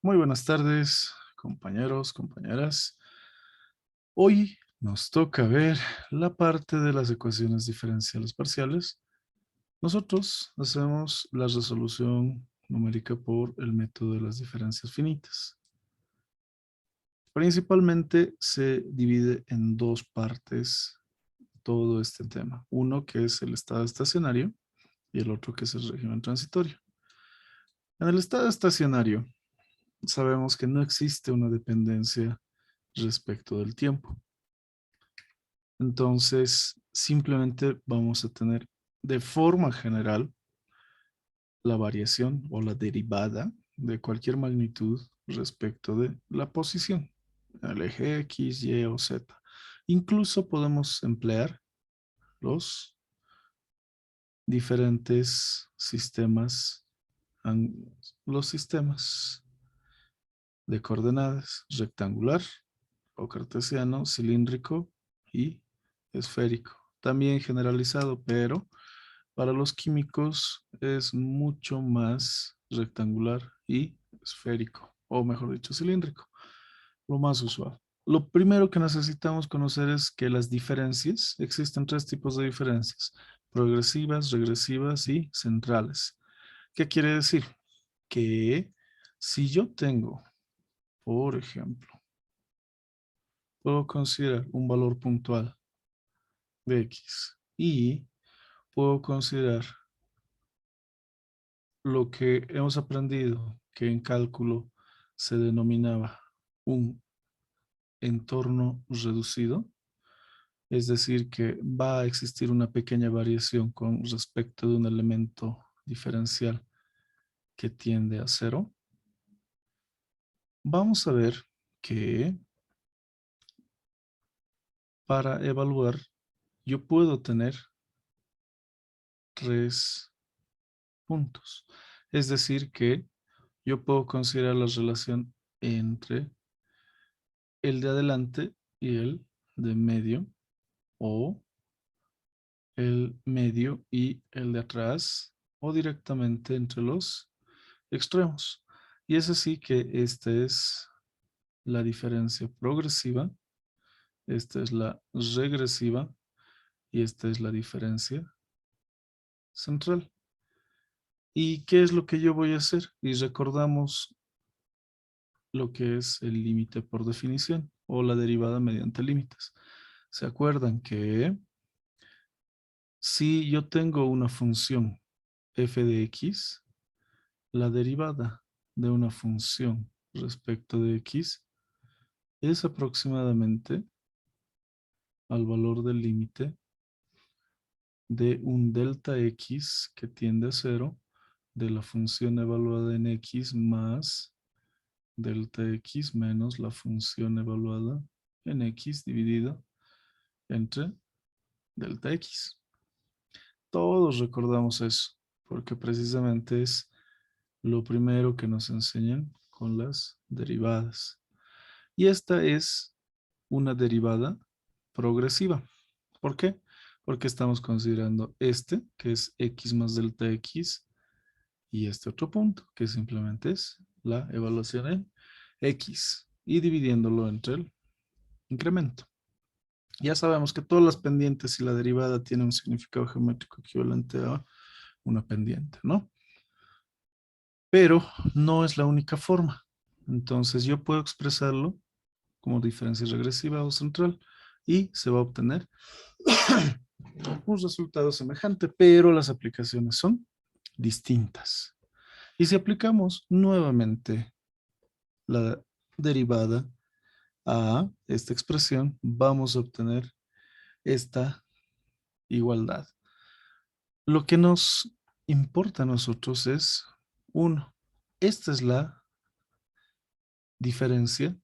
Muy buenas tardes, compañeros, compañeras. Hoy nos toca ver la parte de las ecuaciones diferenciales parciales. Nosotros hacemos la resolución numérica por el método de las diferencias finitas. Principalmente se divide en dos partes todo este tema. Uno que es el estado estacionario y el otro que es el régimen transitorio. En el estado estacionario sabemos que no existe una dependencia respecto del tiempo. Entonces, simplemente vamos a tener de forma general la variación o la derivada de cualquier magnitud respecto de la posición, el eje X, Y o Z. Incluso podemos emplear los diferentes sistemas, los sistemas de coordenadas rectangular o cartesiano, cilíndrico y esférico. También generalizado, pero para los químicos es mucho más rectangular y esférico, o mejor dicho, cilíndrico, lo más usual. Lo primero que necesitamos conocer es que las diferencias, existen tres tipos de diferencias, progresivas, regresivas y centrales. ¿Qué quiere decir? Que si yo tengo, por ejemplo, puedo considerar un valor puntual de X y puedo considerar lo que hemos aprendido que en cálculo se denominaba un entorno reducido, es decir, que va a existir una pequeña variación con respecto de un elemento diferencial que tiende a cero. Vamos a ver que para evaluar yo puedo tener tres puntos. Es decir, que yo puedo considerar la relación entre el de adelante y el de medio, o el medio y el de atrás, o directamente entre los extremos. Y es así que esta es la diferencia progresiva, esta es la regresiva y esta es la diferencia central. ¿Y qué es lo que yo voy a hacer? Y recordamos lo que es el límite por definición o la derivada mediante límites. ¿Se acuerdan que si yo tengo una función f de x, la derivada de una función respecto de x es aproximadamente al valor del límite de un delta x que tiende a cero de la función evaluada en x más delta x menos la función evaluada en x dividida entre delta x. Todos recordamos eso, porque precisamente es lo primero que nos enseñan con las derivadas. Y esta es una derivada progresiva. ¿Por qué? Porque estamos considerando este, que es x más delta x, y este otro punto, que simplemente es la evaluación en x, y dividiéndolo entre el incremento. Ya sabemos que todas las pendientes y la derivada tienen un significado geométrico equivalente a una pendiente, ¿no? Pero no es la única forma. Entonces yo puedo expresarlo como diferencia regresiva o central y se va a obtener un resultado semejante, pero las aplicaciones son distintas. Y si aplicamos nuevamente la derivada a esta expresión, vamos a obtener esta igualdad. Lo que nos importa a nosotros es, uno, esta es la diferencia,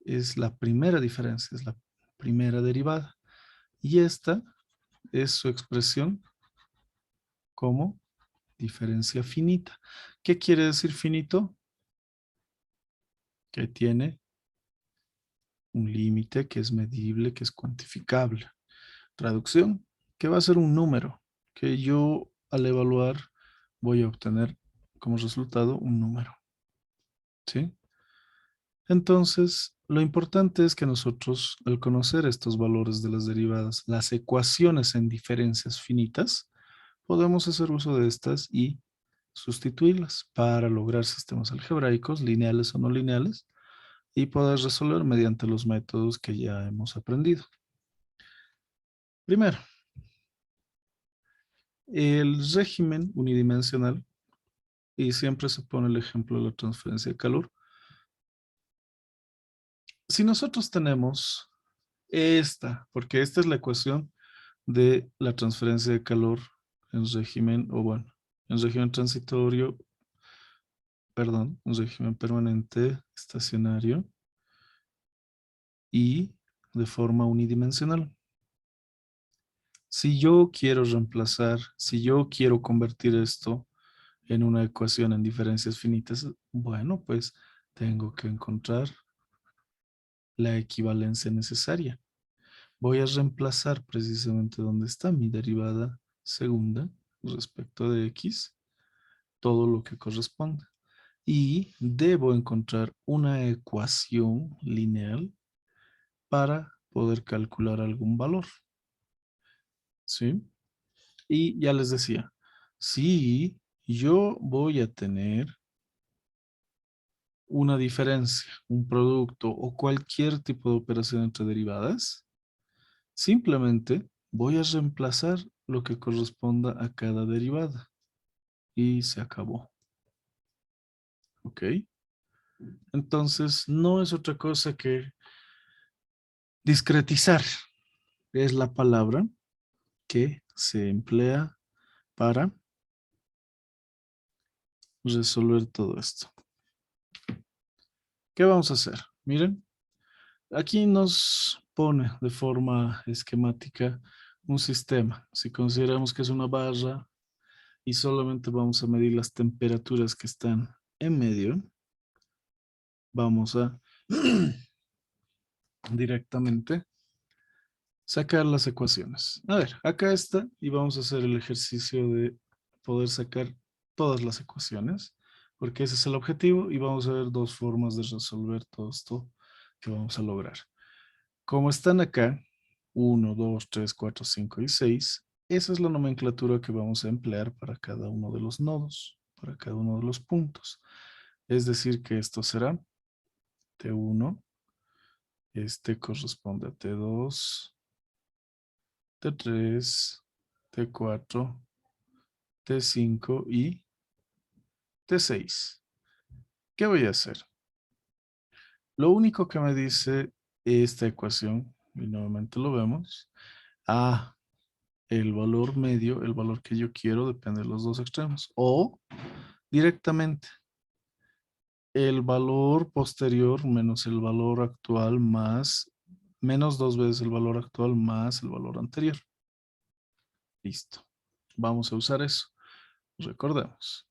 es la primera diferencia, es la primera derivada. Y esta es su expresión como diferencia finita. ¿Qué quiere decir finito? Que tiene un límite, que es medible, que es cuantificable. Traducción, que va a ser un número, que yo al evaluar voy a obtener como resultado un número. ¿Sí? Entonces, lo importante es que nosotros, al conocer estos valores de las derivadas, las ecuaciones en diferencias finitas, podemos hacer uso de estas y sustituirlas para lograr sistemas algebraicos, lineales o no lineales, y poder resolver mediante los métodos que ya hemos aprendido. Primero, el régimen unidimensional, y siempre se pone el ejemplo de la transferencia de calor. Si nosotros tenemos esta, porque esta es la ecuación de la transferencia de calor en régimen, o bueno, en régimen transitorio, perdón, en régimen permanente, estacionario y de forma unidimensional. Si yo quiero reemplazar, si yo quiero convertir esto en una ecuación en diferencias finitas, bueno, pues tengo que encontrar la equivalencia necesaria. Voy a reemplazar precisamente donde está mi derivada segunda respecto de x, todo lo que corresponde. Y debo encontrar una ecuación lineal para poder calcular algún valor. ¿Sí? Y ya les decía, si yo voy a tener una diferencia, un producto o cualquier tipo de operación entre derivadas, simplemente voy a reemplazar lo que corresponda a cada derivada. Y se acabó. ¿Ok? Entonces, no es otra cosa que discretizar. Es la palabra que se emplea para resolver todo esto. ¿Qué vamos a hacer? Miren, aquí nos pone de forma esquemática un sistema. Si consideramos que es una barra y solamente vamos a medir las temperaturas que están en medio, vamos a directamente sacar las ecuaciones. A ver, acá está y vamos a hacer el ejercicio de poder sacar todas las ecuaciones, porque ese es el objetivo y vamos a ver dos formas de resolver todo esto que vamos a lograr. Como están acá, 1, 2, 3, 4, 5 y 6, esa es la nomenclatura que vamos a emplear para cada uno de los nodos, para cada uno de los puntos. Es decir, que esto será T1, este corresponde a T2, T3, T4, T5 y T6. ¿Qué voy a hacer? Lo único que me dice esta ecuación, y nuevamente lo vemos, el valor medio, el valor que yo quiero, depende de los dos extremos. O directamente, el valor posterior menos el valor actual más, menos dos veces el valor actual más el valor anterior. Listo. Vamos a usar eso. Recordemos.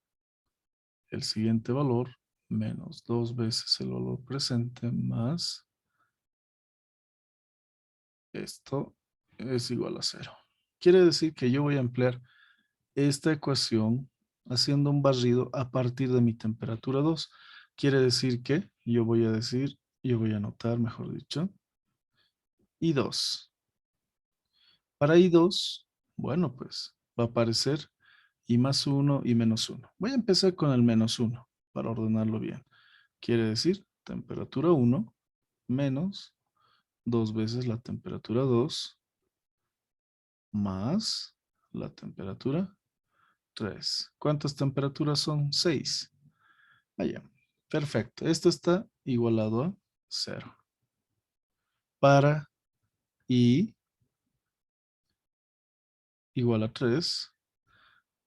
El siguiente valor menos dos veces el valor presente más esto es igual a cero. Quiere decir que yo voy a emplear esta ecuación haciendo un barrido a partir de mi temperatura 2. Quiere decir que yo voy a decir, yo voy a anotar, mejor dicho, I2. Para I2, bueno, pues va a aparecer I más 1 y menos 1. Voy a empezar con el menos 1 para ordenarlo bien. Quiere decir temperatura 1 menos dos veces la temperatura 2 más la temperatura 3. ¿Cuántas temperaturas son? 6. Allá. Perfecto. Esto está igualado a 0. Para I igual a 3,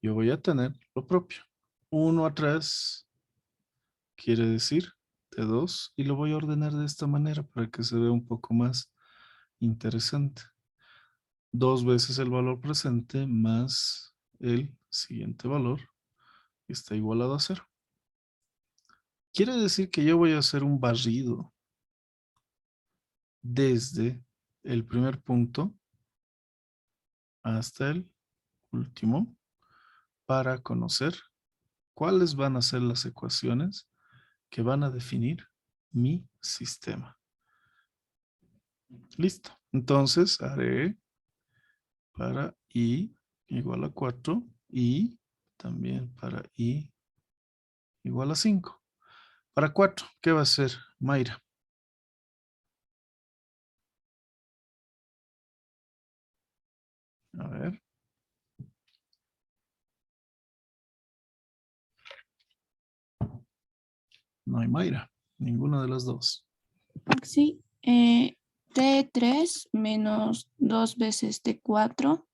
yo voy a tener lo propio. 1 a 3 quiere decir T2 y lo voy a ordenar de esta manera para que se vea un poco más interesante. Dos veces el valor presente más el siguiente valor está igualado a 0. Quiere decir que yo voy a hacer un barrido desde el primer punto hasta el último para conocer cuáles van a ser las ecuaciones que van a definir mi sistema. Listo. Entonces haré para i igual a 4 y también para i igual a 5. Para 4, ¿qué va a ser, Mayra? A ver. No hay Mayra. Ninguna de las dos. Sí. T3 menos 2 veces T4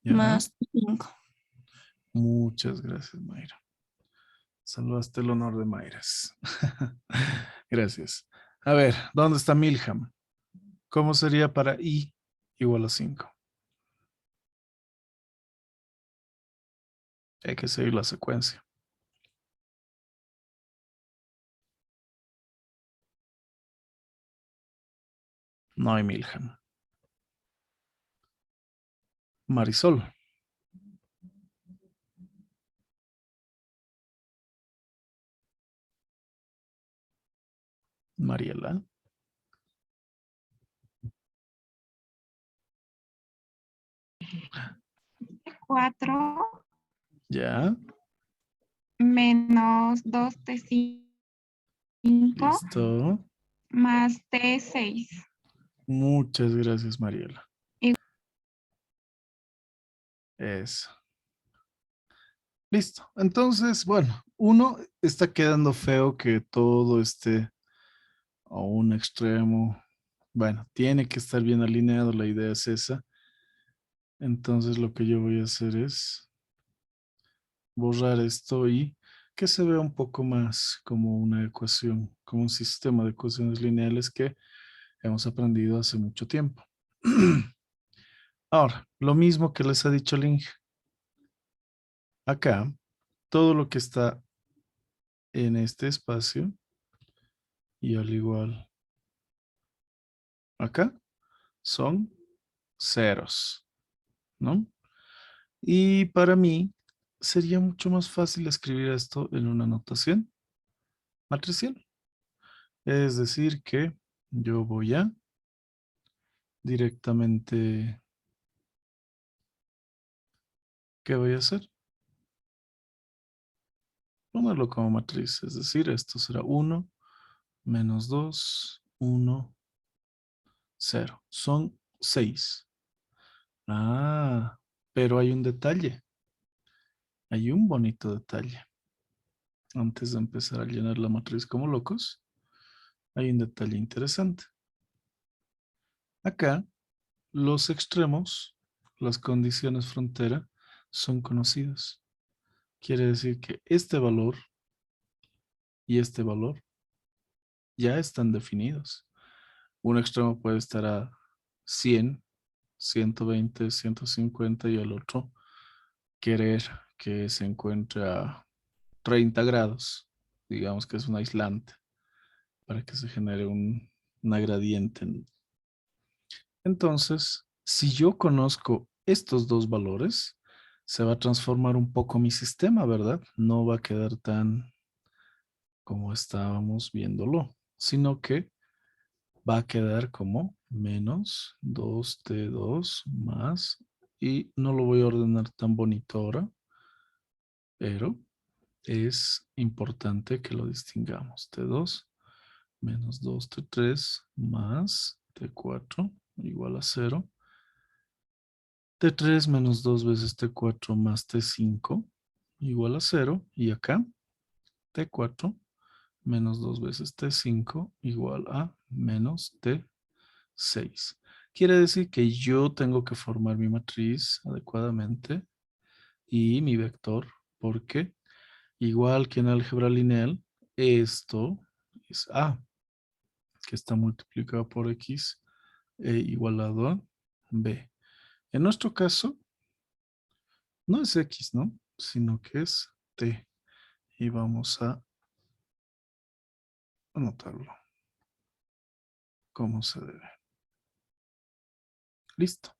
¿Ya? más 5. Muchas gracias, Mayra. Salvaste el honor de Mayras. Gracias. A ver, ¿dónde está Milham? ¿Cómo sería para i igual a 5? Hay que seguir la secuencia. No hay Milham. Marisol. Mariela. 4 Ya. menos 2T5 Listo. más T6. Muchas gracias, Mariela. Eso. Listo. Entonces, bueno, uno está quedando feo que todo esté a un extremo. Bueno, tiene que estar bien alineado, la idea es esa. Entonces lo que yo voy a hacer es borrar esto y que se vea un poco más como una ecuación, como un sistema de ecuaciones lineales que hemos aprendido hace mucho tiempo. Ahora, lo mismo que les ha dicho Ling, acá, todo lo que está en este espacio y al igual acá son ceros, ¿no? Y para mí sería mucho más fácil escribir esto en una notación matricial. Es decir, que yo voy a directamente, ¿qué voy a hacer? Ponerlo como matriz, es decir, esto será 1 menos 2, 1, 0. Son 6. Ah, pero hay un detalle, hay un bonito detalle. Antes de empezar a llenar la matriz como locos, hay un detalle interesante. Acá, los extremos, las condiciones frontera, son conocidas. Quiere decir que este valor y este valor ya están definidos. Un extremo puede estar a 100, 120, 150 y el otro querer que se encuentre a 30 grados. Digamos que es un aislante para que se genere una gradiente. Entonces, si yo conozco estos dos valores, se va a transformar un poco mi sistema, ¿verdad? No va a quedar tan como estábamos viéndolo, sino que va a quedar como menos 2T2 más, y no lo voy a ordenar tan bonito ahora, pero es importante que lo distingamos. T2 menos 2T3 más T4 igual a 0. T3 menos 2 veces T4 más T5 igual a 0. Y acá T4 menos 2 veces T5 igual a menos T6. Quiere decir que yo tengo que formar mi matriz adecuadamente y mi vector, porque igual que en álgebra lineal, esto es A, que está multiplicado por X e igualado a B. En nuestro caso, no es X, ¿no? Sino que es T. Y vamos a anotarlo como se debe. Listo.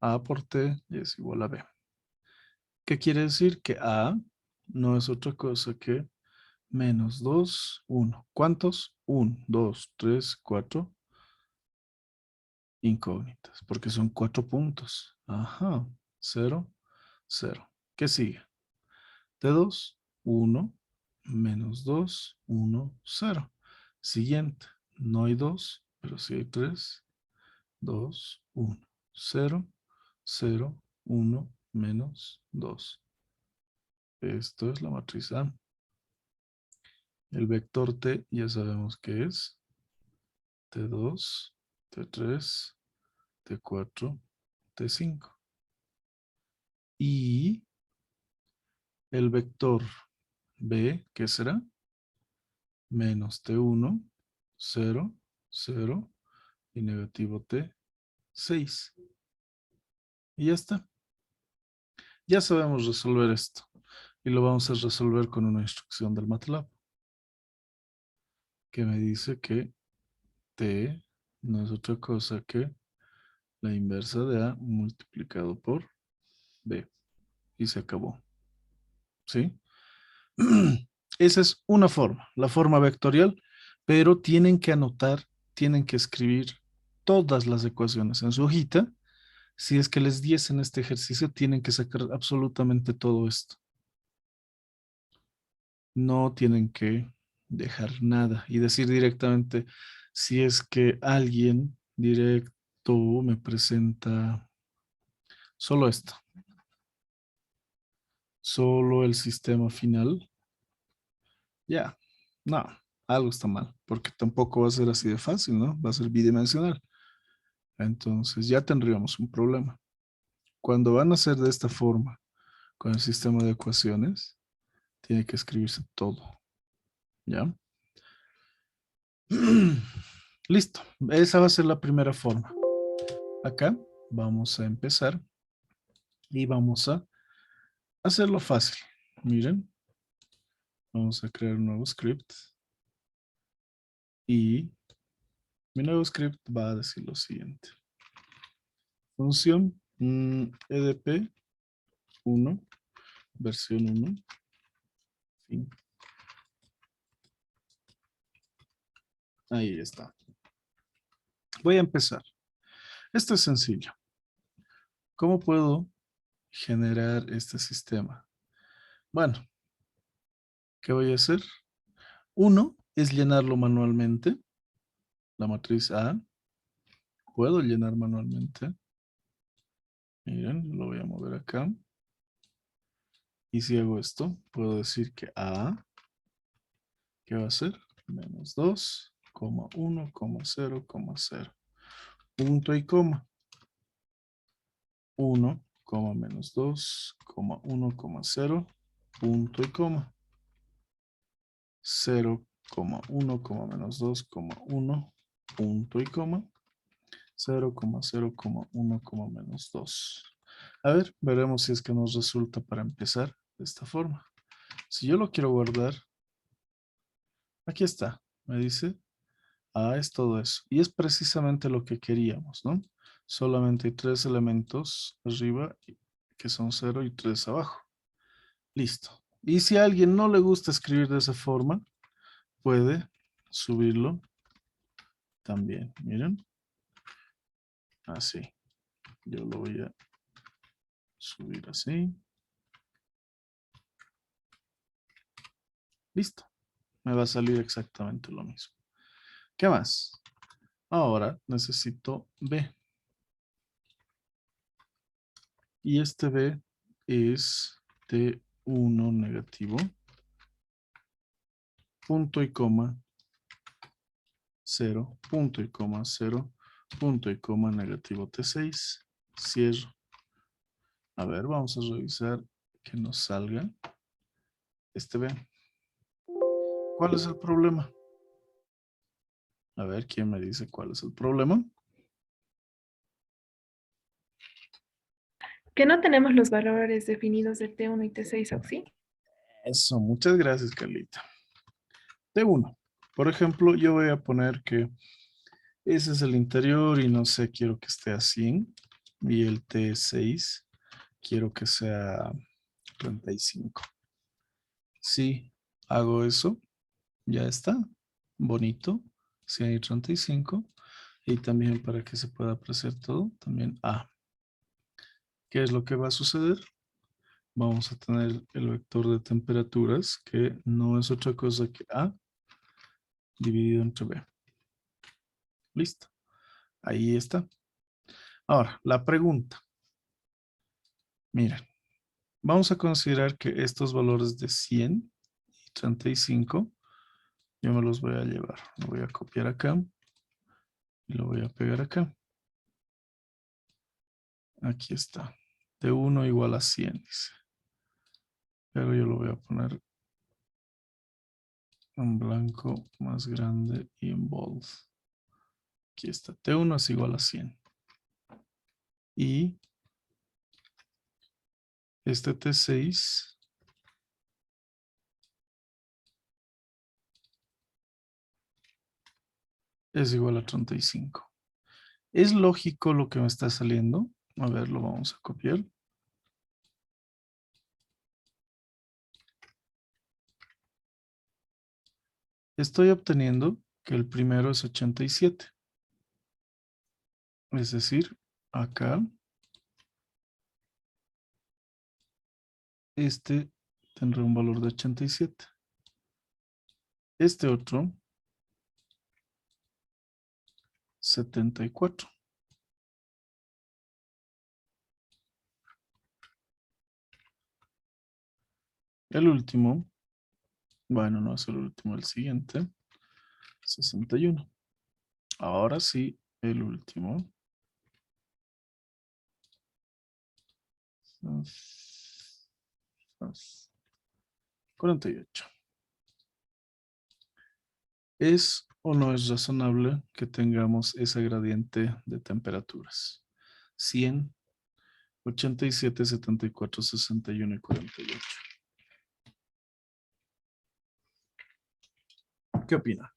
A por T es igual a B. ¿Qué quiere decir? Que A no es otra cosa que menos 2, 1. ¿Cuántos? 1, 2, 3, 4 incógnitas, porque son 4 puntos. Ajá, 0, 0. ¿Qué sigue? T2, 1, menos 2, 1, 0. Siguiente, no hay 2, pero sí hay 3, 2, 1, 0, 0, 1, menos 2. Esto es la matriz A. El vector T ya sabemos que es T2, T3, T4, T5. Y el vector B, ¿qué será? Menos T1, 0, 0 y negativo T, 6. Y ya está. Ya sabemos resolver esto. Y lo vamos a resolver con una instrucción del MATLAB. Que me dice que T no es otra cosa que la inversa de A multiplicado por B. Y se acabó. ¿Sí? Esa es una forma, la forma vectorial, pero tienen que anotar, tienen que escribir todas las ecuaciones en su hojita. Si es que les diesen este ejercicio, tienen que sacar absolutamente todo esto. No tienen que dejar nada y decir directamente, si es que alguien directo me presenta solo esto, solo el sistema final, ya, no, algo está mal, porque tampoco va a ser así de fácil, ¿no? Va a ser bidimensional. Entonces ya tendríamos un problema. Cuando van a ser de esta forma, con el sistema de ecuaciones, tiene que escribirse todo, ¿ya? Listo, esa va a ser la primera forma. Acá vamos a empezar y vamos a hacerlo fácil. Miren, vamos a crear un nuevo script y mi nuevo script va a decir lo siguiente. Función EDP 1, versión 1, fin. Ahí está. Voy a empezar. Esto es sencillo. ¿Cómo puedo generar este sistema? Bueno, ¿qué voy a hacer? Uno es llenarlo manualmente. La matriz A. Puedo llenar manualmente. Miren, lo voy a mover acá. Y si hago esto, puedo decir que A, ¿qué va a ser? Menos 2, 1, 0, 0. Punto y coma. 1, menos 2, 1, 0. Punto y coma. 0, 1, menos 2, 1. Punto y coma. 0, 0, 1, menos 2. A ver, veremos si es que nos resulta para empezar de esta forma. Si yo lo quiero guardar, aquí está, me dice, es todo eso. Y es precisamente lo que queríamos, ¿no? Solamente hay 3 elementos arriba que son 0 y 3 abajo. Listo. Y si a alguien no le gusta escribir de esa forma, puede subirlo también. Miren. Así. Yo lo voy a subir así. Listo. Me va a salir exactamente lo mismo. ¿Qué más? Ahora necesito B. Y este B es T1 negativo. Punto y coma. 0. Punto y coma 0. Punto y coma negativo T6. Cierro. A ver, vamos a revisar que nos salga este B. ¿Cuál es el problema? A ver, ¿quién me dice cuál es el problema? Que no tenemos los valores definidos de T1 y T6, ¿o sí? Eso, muchas gracias, Carlita. T1. Por ejemplo, yo voy a poner que ese es el interior y no sé, quiero que esté a 100. Y el T6 quiero que sea 35. Sí, Hago eso. Ya está. Bonito. Si hay 35. Y también para que se pueda apreciar todo, también A. ¿Qué es lo que va a suceder? Vamos a tener el vector de temperaturas, que no es otra cosa que A dividido entre B. Listo. Ahí está. Ahora, la pregunta. Miren, vamos a considerar que estos valores de 100 y 35, yo me los voy a llevar. Lo voy a copiar acá y lo voy a pegar acá. Aquí está. De 1 igual a 100, dice. Pero yo lo voy a poner en blanco más grande y en bold. Aquí está. T1 es igual a 100. Y este T6 es igual a 35. ¿Es lógico lo que me está saliendo? A ver, lo vamos a copiar. Estoy obteniendo que el primero es 87. Es decir, acá este tendrá un valor de 87. Este otro, 74. El último, bueno, no es el último, el siguiente, 61. Ahora sí, el último. 48. ¿Es o no es razonable que tengamos ese gradiente de temperaturas? 100, 87, 74, 61 y 48. ¿Qué opina?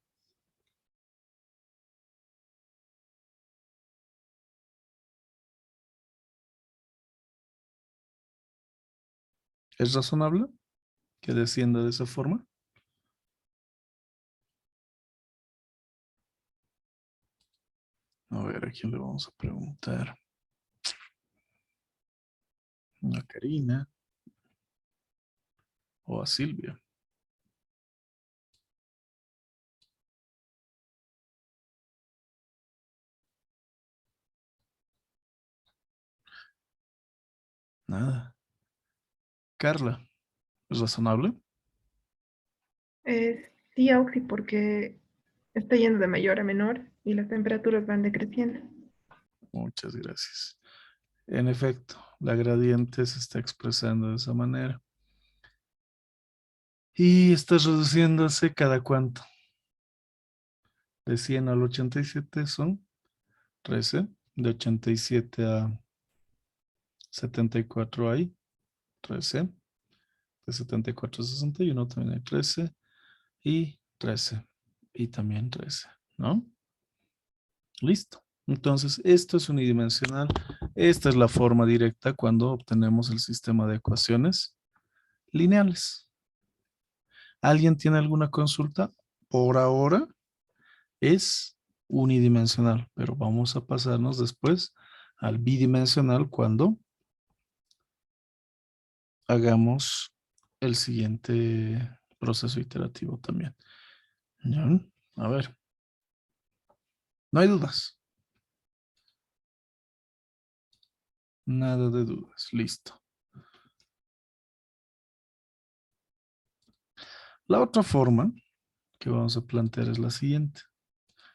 ¿Es razonable que descienda de esa forma? A ver, ¿a quién le vamos a preguntar? ¿A Karina o a Silvia? Nada. Carla, ¿es razonable? Sí, Auxi, porque está yendo de mayor a menor y las temperaturas van decreciendo. Muchas gracias. En efecto, la gradiente se está expresando de esa manera. Y está reduciéndose cada cuánto. De 100 al 87 son 13. De 87 a 74 hay 13. De 74 a 61 también hay 13. Y 13. Y también 13. ¿No? Listo. Entonces, esto es unidimensional. Esta es la forma directa cuando obtenemos el sistema de ecuaciones lineales. ¿Alguien tiene alguna consulta? Por ahora es unidimensional, pero vamos a pasarnos después al bidimensional cuando hagamos el siguiente proceso iterativo también. ¿Ya? A ver. No hay dudas. Nada de dudas. Listo. La otra forma que vamos a plantear es la siguiente.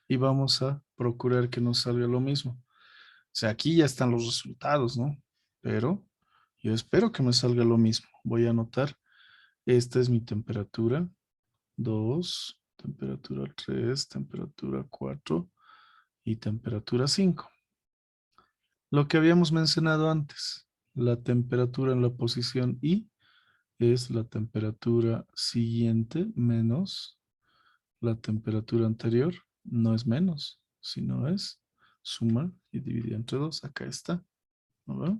Y vamos a procurar que nos salga lo mismo. O sea, aquí ya están los resultados, ¿no? Pero yo espero que me salga lo mismo. Voy a anotar, esta es mi temperatura 2, temperatura 3, temperatura 4 y temperatura 5. Lo que habíamos mencionado antes, la temperatura en la posición I es la temperatura siguiente menos la temperatura anterior. No es menos, sino es suma y dividir entre 2. Acá está. ¿No?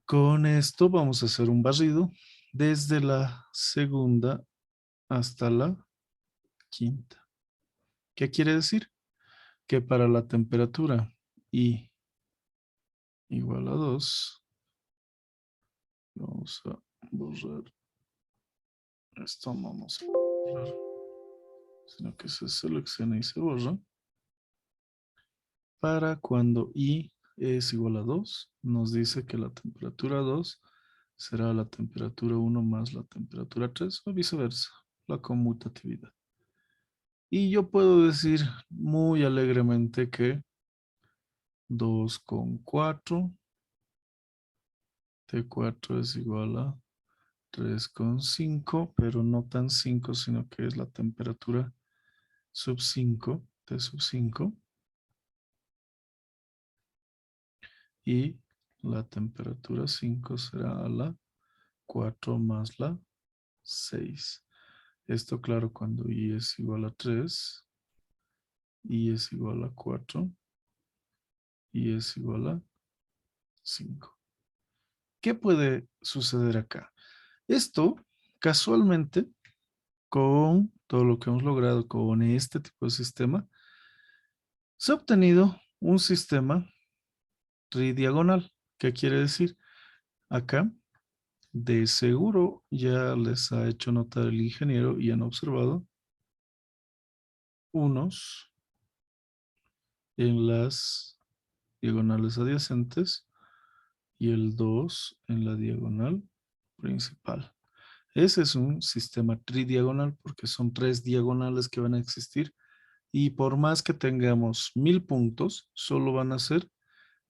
Con esto vamos a hacer un barrido desde la segunda hasta la quinta. ¿Qué quiere decir? Que para la temperatura I igual a 2, vamos a borrar esto, no vamos a borrar, sino que se selecciona y se borra. Para cuando I es igual a 2, nos dice que la temperatura 2 será la temperatura 1 más la temperatura 3 o viceversa, la conmutatividad. Y yo puedo decir muy alegremente que 2,4 T4 es igual a 3,5, pero no tan 5, sino que es la temperatura sub 5, T sub 5. Y la temperatura 5 será a la 4 más la 6. Esto claro cuando I es igual a 3, I es igual a 4, I es igual a 5. ¿Qué puede suceder acá? Esto, casualmente, con todo lo que hemos logrado con este tipo de sistema, se ha obtenido un sistema tridiagonal. ¿Qué quiere decir? Acá, de seguro, ya les ha hecho notar el ingeniero y han observado unos en las diagonales adyacentes y el 2 en la diagonal principal. Ese es un sistema tridiagonal porque son 3 diagonales que van a existir y por más que tengamos 1000 puntos, solo van a ser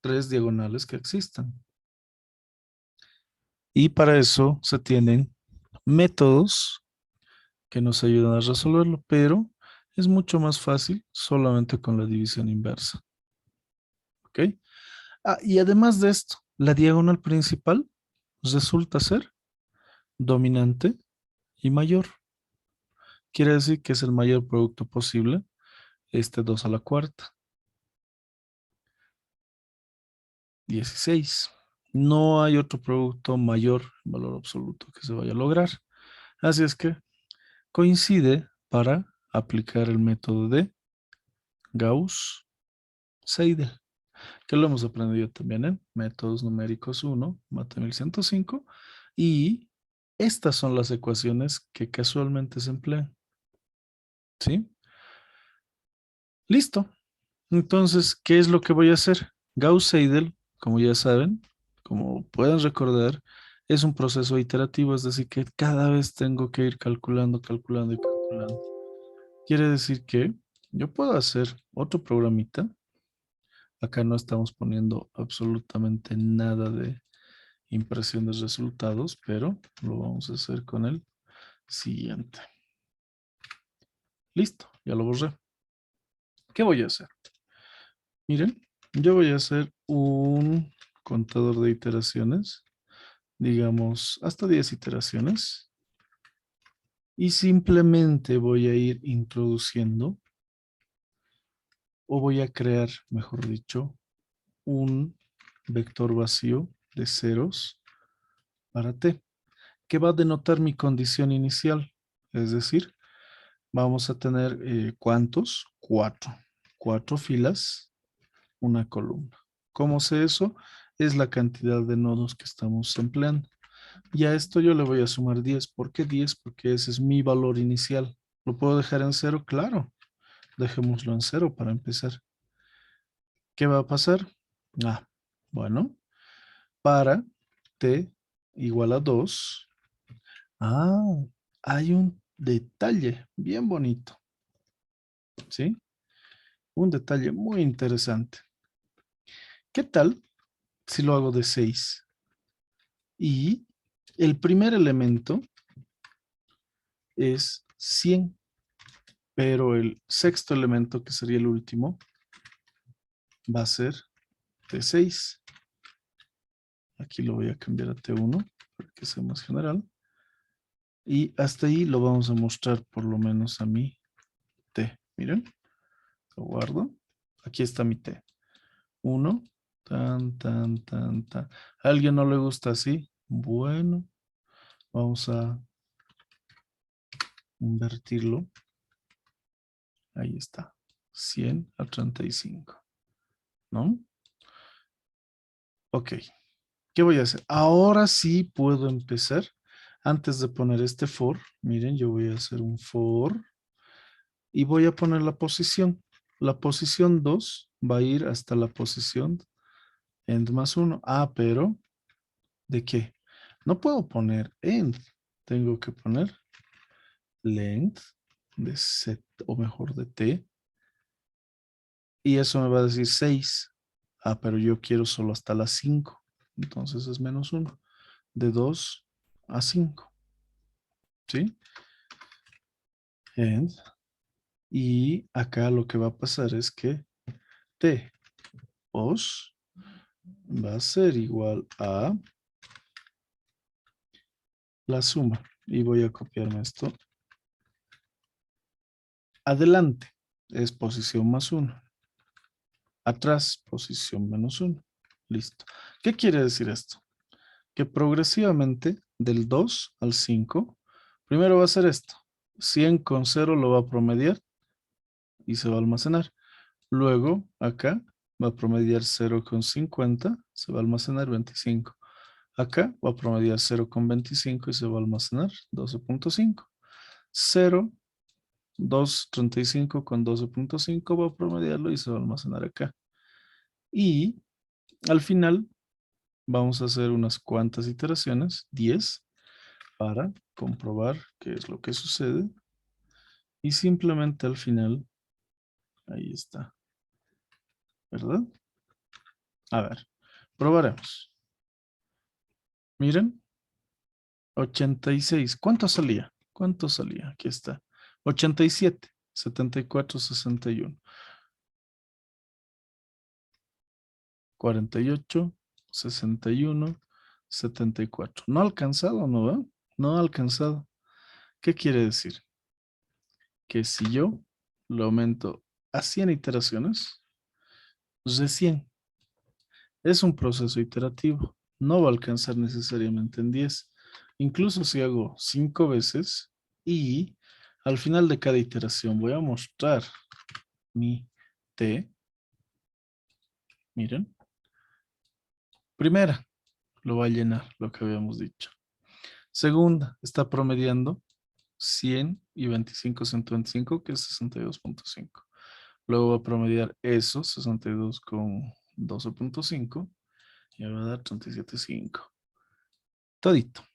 3 diagonales que existan. Y para eso se tienen métodos que nos ayudan a resolverlo, pero es mucho más fácil solamente con la división inversa. ¿Ok? Y además de esto, la diagonal principal resulta ser dominante y mayor. Quiere decir que es el mayor producto posible, este 2 a la cuarta. 16. No hay otro producto mayor en valor absoluto que se vaya a lograr. Así es que coincide para aplicar el método de Gauss-Seidel, que lo hemos aprendido también en Métodos Numéricos 1, Mate 1105, y estas son las ecuaciones que casualmente se emplean. ¿Sí? Listo. Entonces, ¿qué es lo que voy a hacer? Gauss-Seidel, como ya saben, como pueden recordar, es un proceso iterativo, es decir, que cada vez tengo que ir calculando, calculando y calculando. Quiere decir que yo puedo hacer otro programita. Acá no estamos poniendo absolutamente nada de impresión de resultados, pero lo vamos a hacer con el siguiente. Listo, ya lo borré. ¿Qué voy a hacer? Miren, yo voy a hacer un contador de iteraciones, digamos hasta 10 iteraciones, y simplemente voy a ir introduciendo o voy a crear, mejor dicho, un vector vacío de ceros para t, que va a denotar mi condición inicial. Es decir, vamos a tener ¿cuántos? 4. 4 filas, una columna. ¿Cómo sé eso? Es la cantidad de nodos que estamos empleando. Y a esto yo le voy a sumar 10. ¿Por qué 10? Porque ese es mi valor inicial. ¿Lo puedo dejar en 0? Claro. Dejémoslo en 0 para empezar. ¿Qué va a pasar? Bueno, para t igual a 2. Hay un detalle bien bonito. ¿Sí? Un detalle muy interesante. ¿Qué tal si lo hago de 6? Y el primer elemento es 100, pero el sexto elemento, que sería el último, va a ser T6. Aquí lo voy a cambiar a T1 para que sea más general. Y hasta ahí lo vamos a mostrar por lo menos a mi T. Miren, lo guardo. Aquí está mi T. 1, tan, tan, tan, tan. ¿A alguien no le gusta así? Bueno, Vamos a invertirlo. Ahí está. 100 a 35. ¿No? Ok. ¿Qué voy a hacer? Ahora sí puedo empezar. Antes de poner este for, miren, yo voy a hacer un for y voy a poner la posición. La posición 2 va a ir hasta la posición end más 1. Ah, pero ¿de qué? No puedo poner end. Tengo que poner length de set, o mejor de t. Y eso me va a decir 6. Ah, pero yo quiero solo hasta las 5. Entonces es menos 1. De 2 a 5. ¿Sí? And, y acá lo que va a pasar es que t os va a ser igual a la suma. Y voy a copiarme esto. Adelante es posición más 1. Atrás, posición menos 1. Listo. ¿Qué quiere decir esto? Que progresivamente del 2 al 5, primero va a ser esto. 100 con 0 lo va a promediar y se va a almacenar. Luego, acá va a promediar 0 con 50, se va a almacenar 25. Acá va a promediar 0 con 25 y se va a almacenar 12.5. 0, 2.35 con 12.5 va a promediarlo y se va a almacenar acá. Y al final vamos a hacer unas cuantas iteraciones, 10, para comprobar qué es lo que sucede. Y simplemente al final, ahí está. ¿Verdad? A ver, probaremos. Miren, 86. ¿Cuánto salía? ¿Cuánto salía? Aquí está. 87, 74, 61. 48, 61, 74. No ha alcanzado, ¿no va? No ha alcanzado. ¿Qué quiere decir? Que si yo lo aumento a 100 iteraciones, recién es un proceso iterativo. No va a alcanzar necesariamente en 10. Incluso si hago 5 veces y al final de cada iteración voy a mostrar mi T. Miren. Primera, lo va a llenar, lo que habíamos dicho. Segunda, está promediando 100 y 25, 125, que es 62.5. Luego va a promediar eso, 62 con 12.5, y me va a dar 37.5. Todito.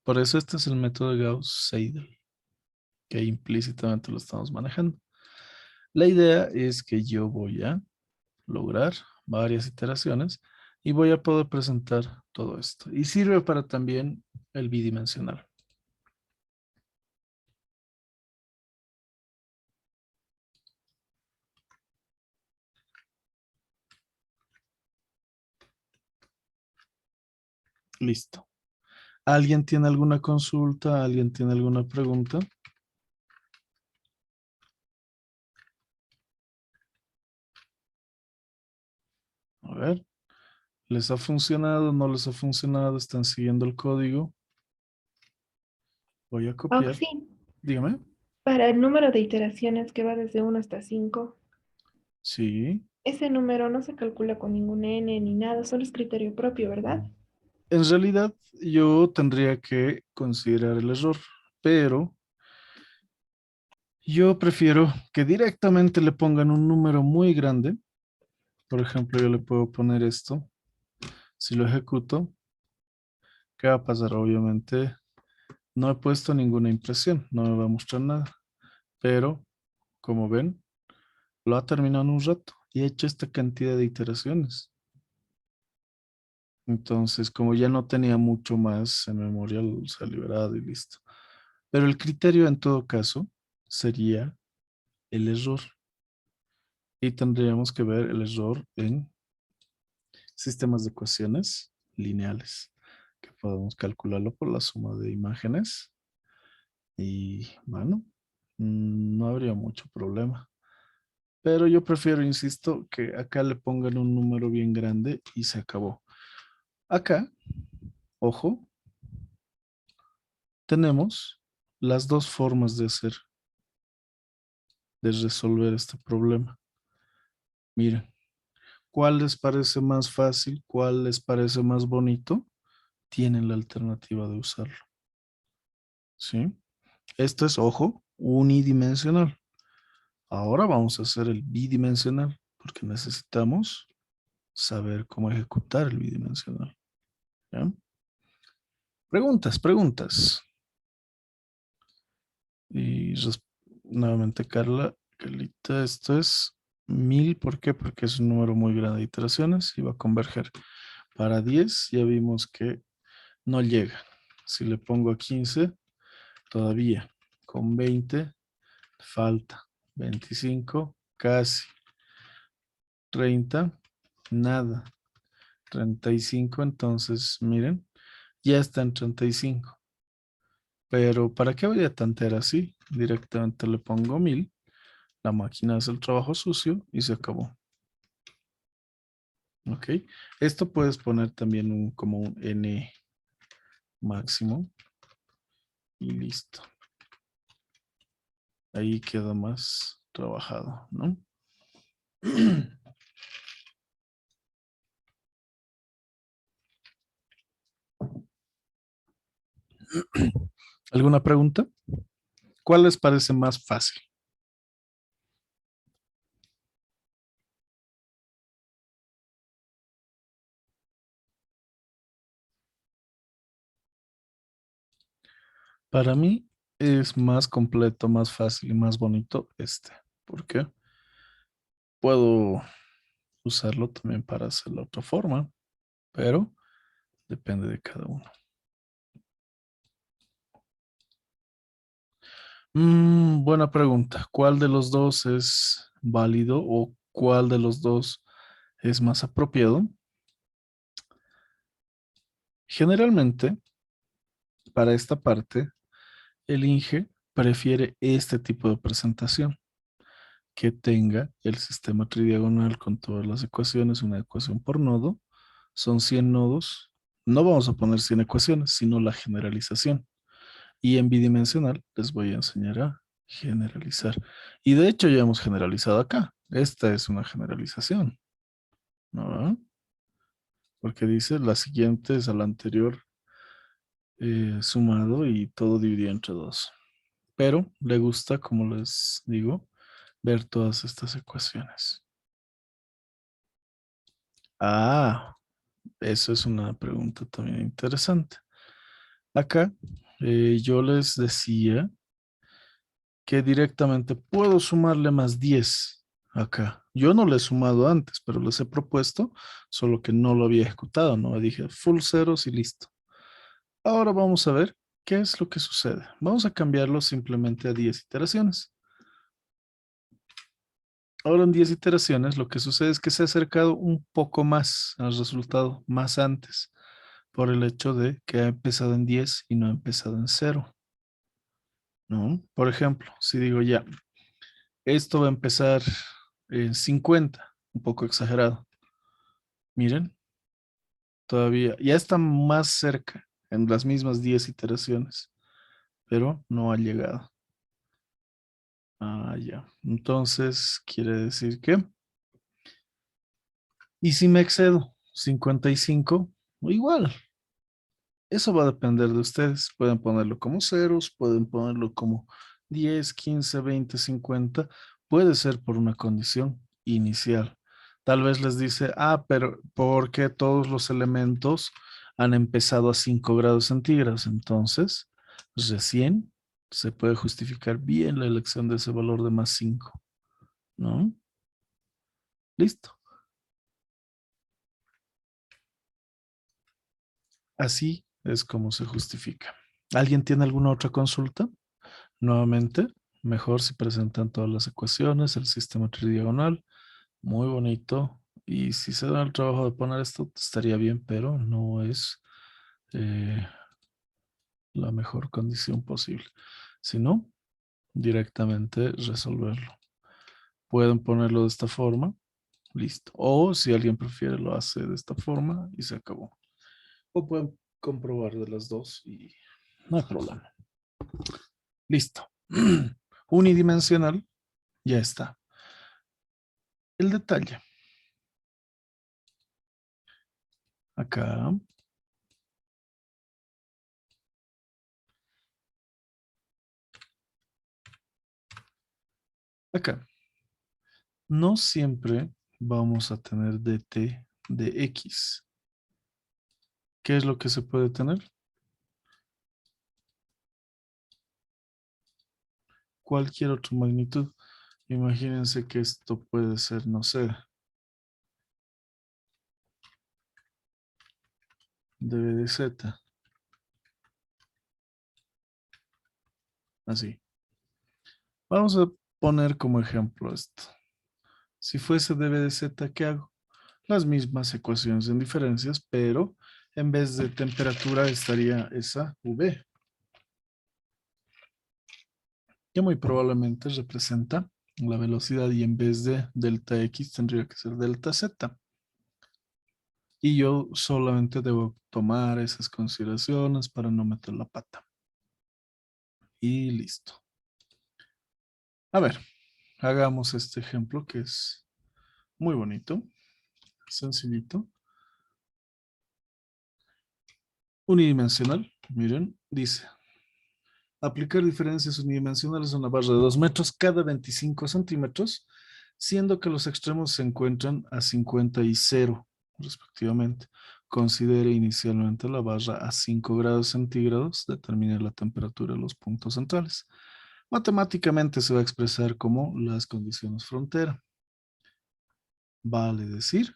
Por eso este es el método de Gauss-Seidel, que implícitamente lo estamos manejando. La idea es que yo voy a lograr varias iteraciones y voy a poder presentar todo esto. Y sirve para también el bidimensional. Listo. ¿Alguien tiene alguna consulta? ¿Alguien tiene alguna pregunta? A ver, ¿les ha funcionado? ¿No les ha funcionado? ¿Están siguiendo el código? Voy a copiar. Oxy, Dígame. para el número de iteraciones que va desde 1 hasta 5, Sí. ese número no se calcula con ningún n ni nada, solo es criterio propio, ¿verdad? En realidad, yo tendría que considerar el error, pero yo prefiero que directamente le pongan un número muy grande. Por ejemplo, yo le puedo poner esto. Si lo ejecuto, ¿qué va a pasar? Obviamente, no he puesto ninguna impresión, no me va a mostrar nada. Pero, como ven, lo ha terminado en un rato y he hecho esta cantidad de iteraciones. Entonces, como ya no tenía mucho más en memoria, se ha liberado y listo. Pero el criterio en todo caso sería el error. Y tendríamos que ver el error en sistemas de ecuaciones lineales, que podemos calcularlo por la suma de imágenes. Y bueno, no habría mucho problema. Pero yo prefiero, insisto, que acá le pongan un número bien grande y se acabó. Acá, ojo, tenemos las dos formas de resolver este problema. Miren, ¿cuál les parece más fácil? ¿Cuál les parece más bonito? Tienen la alternativa de usarlo. ¿Sí? Esto es, ojo, unidimensional. Ahora vamos a hacer el bidimensional, porque necesitamos saber cómo ejecutar el bidimensional. ¿Ya? Preguntas. Y nuevamente, Carlita, esto es 1000, ¿por qué? Porque es un número muy grande de iteraciones y va a converger. Para 10 ya vimos que no llega. Si le pongo a 15, todavía. Con 20, falta. 25, casi. 30, nada. 35, entonces, miren, ya está en 35. Pero ¿para qué voy a tantear así? Directamente le pongo 1000. La máquina hace el trabajo sucio y se acabó. Ok. Esto puedes poner también como un n máximo. Y listo. Ahí queda más trabajado, ¿no? ¿Alguna pregunta? ¿Cuál les parece más fácil? Para mí es más completo, más fácil y más bonito este. ¿Por qué? Puedo usarlo también para hacerlo de otra forma, pero depende de cada uno. Buena pregunta. ¿Cuál de los dos es válido o cuál de los dos es más apropiado? Generalmente, para esta parte, el INGE prefiere este tipo de presentación, que tenga el sistema tridiagonal con todas las ecuaciones, una ecuación por nodo. Son 100 nodos. No vamos a poner 100 ecuaciones, sino la generalización. Y en bidimensional les voy a enseñar a generalizar. Y de hecho ya hemos generalizado acá. Esta es una generalización, ¿no? Porque dice la siguiente es a la anterior sumado y todo dividido entre 2. Pero le gusta, como les digo, ver todas estas ecuaciones. Ah, eso es una pregunta también interesante. Acá yo les decía que directamente puedo sumarle más 10 acá. Yo no le he sumado antes, pero les he propuesto, solo que no lo había ejecutado, ¿no? Dije full ceros y listo. Ahora vamos a ver qué es lo que sucede. Vamos a cambiarlo simplemente a 10 iteraciones. Ahora en 10 iteraciones lo que sucede es que se ha acercado un poco más al resultado, más antes, por el hecho de que ha empezado en 10 y no ha empezado en 0, ¿no? Por ejemplo, si digo ya, esto va a empezar en 50, un poco exagerado. Miren, todavía, ya está más cerca en las mismas 10 iteraciones, pero no ha llegado. Ah, ya. Entonces, quiere decir que, ¿y si me excedo? 55, igual. Eso va a depender de ustedes. Pueden ponerlo como ceros, pueden ponerlo como 10, 15, 20, 50. Puede ser por una condición inicial. Tal vez les dice, pero porque todos los elementos han empezado a 5 grados centígrados. Entonces, recién se puede justificar bien la elección de ese valor de más 5, ¿no? Listo. Así es como se justifica. ¿Alguien tiene alguna otra consulta? Nuevamente, mejor si presentan todas las ecuaciones, el sistema tridiagonal, muy bonito. Y si se da el trabajo de poner esto, estaría bien, pero no es eh, la mejor condición posible. Si no, directamente resolverlo. Pueden ponerlo de esta forma, listo. O si alguien prefiere, lo hace de esta forma y se acabó. O pueden comprobar de las dos y no hay problema. Listo. Unidimensional, ya está. El detalle. Acá. Acá. No siempre vamos a tener dt de x. ¿Qué es lo que se puede tener? Cualquier otra magnitud. Imagínense que esto puede ser, no sé, db de z. Así. Vamos a poner como ejemplo esto. Si fuese db de z, ¿qué hago? Las mismas ecuaciones en diferencias, pero en vez de temperatura estaría esa v, que muy probablemente representa la velocidad y en vez de delta x tendría que ser delta z. Y yo solamente debo tomar esas consideraciones para no meter la pata. Y listo. A ver, hagamos este ejemplo que es muy bonito, sencillito. Unidimensional, miren, dice, aplicar diferencias unidimensionales a una barra de 2 metros cada 25 centímetros, siendo que los extremos se encuentran a 50 y 0, respectivamente. Considere inicialmente la barra a 5 grados centígrados, determine la temperatura de los puntos centrales. Matemáticamente se va a expresar como las condiciones frontera. Vale decir,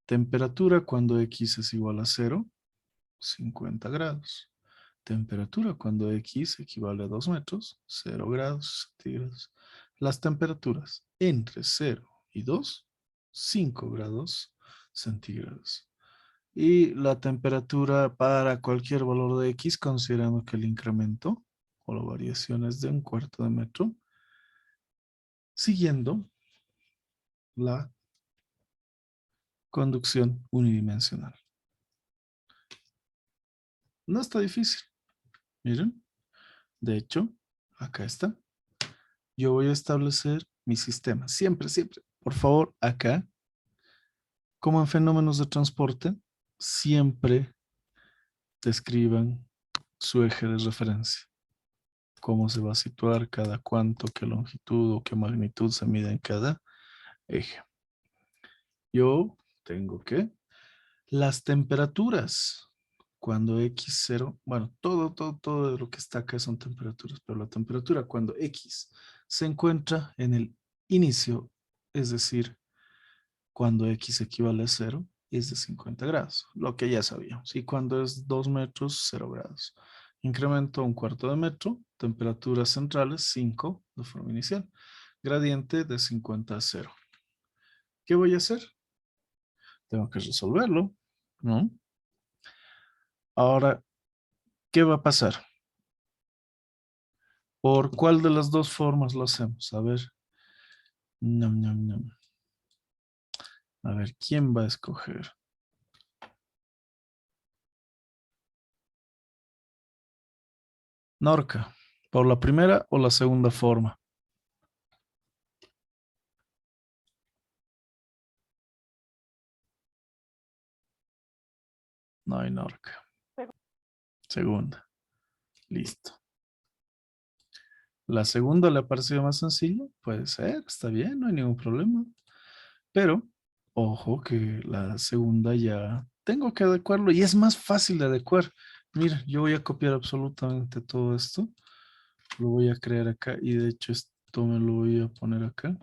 temperatura cuando x es igual a 0, 50 grados. Temperatura cuando x equivale a 2 metros, 0 grados centígrados. Las temperaturas entre 0 y 2, 5 grados centígrados. Y la temperatura para cualquier valor de x, considerando que el incremento o la variación es de 1/4 de metro, siguiendo la conducción unidimensional. No está difícil. Miren. De hecho, acá está. Yo voy a establecer mi sistema. Siempre, siempre. Por favor, acá, como en fenómenos de transporte, siempre describan su eje de referencia. Cómo se va a situar cada cuánto, qué longitud o qué magnitud se mide en cada eje. Yo tengo que las temperaturas. Cuando x0, bueno, todo lo que está acá son temperaturas, pero la temperatura cuando x se encuentra en el inicio, es decir, cuando x equivale a 0, es de 50 grados, lo que ya sabíamos. Y cuando es 2 metros, 0 grados. Incremento 1/4 de metro, temperaturas centrales 5 de forma inicial. Gradiente de 50 a 0. ¿Qué voy a hacer? Tengo que resolverlo, ¿no? Ahora, ¿qué va a pasar? ¿Por cuál de las dos formas lo hacemos? A ver. A ver, ¿quién va a escoger? Norca, ¿por la primera o la segunda forma? No hay Norca. Segunda. Listo. ¿La segunda le ha parecido más sencillo? Puede ser, está bien, no hay ningún problema. Pero, ojo que la segunda ya tengo que adecuarlo y es más fácil de adecuar. Mira, yo voy a copiar absolutamente todo esto. Lo voy a crear acá y de hecho esto me lo voy a poner acá.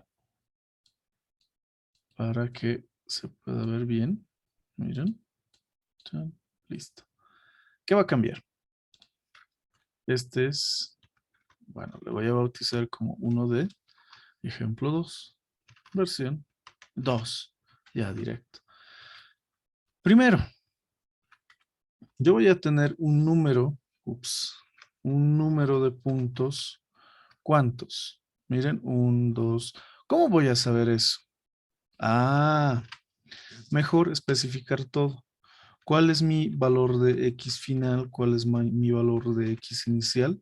Para que se pueda ver bien. Miren. Listo. ¿Qué va a cambiar? Este es, bueno, le voy a bautizar como 1D, ejemplo 2, versión 2, ya directo. Primero, yo voy a tener un número, un número de puntos. ¿Cuántos? Miren, 1, 2. ¿Cómo voy a saber eso? Ah, mejor especificar todo. ¿Cuál es mi valor de x final? ¿Cuál es mi valor de x inicial?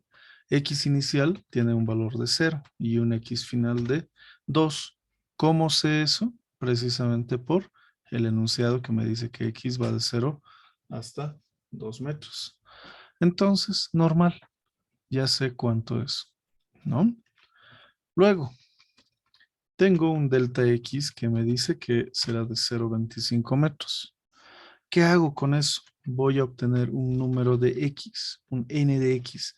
X inicial tiene un valor de 0 y un X final de 2. ¿Cómo sé eso? Precisamente por el enunciado que me dice que X va de 0 hasta 2 metros. Entonces, normal, ya sé cuánto es, ¿no? Luego, tengo un delta X que me dice que será de 0,25 metros. ¿Qué hago con eso? Voy a obtener un número de X, un N de X,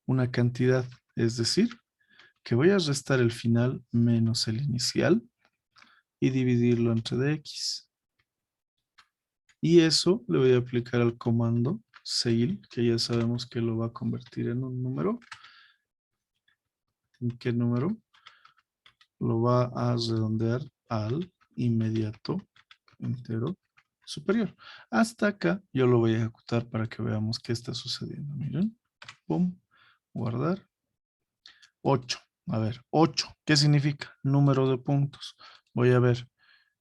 una cantidad, es decir, que voy a restar el final menos el inicial y dividirlo entre dx. Y eso le voy a aplicar al comando ceil, que ya sabemos que lo va a convertir en un número. ¿En qué número? Lo va a redondear al inmediato entero superior. Hasta acá yo lo voy a ejecutar para que veamos qué está sucediendo. Miren. Pum. Guardar. 8. A ver, 8. ¿Qué significa? Número de puntos. Voy a ver.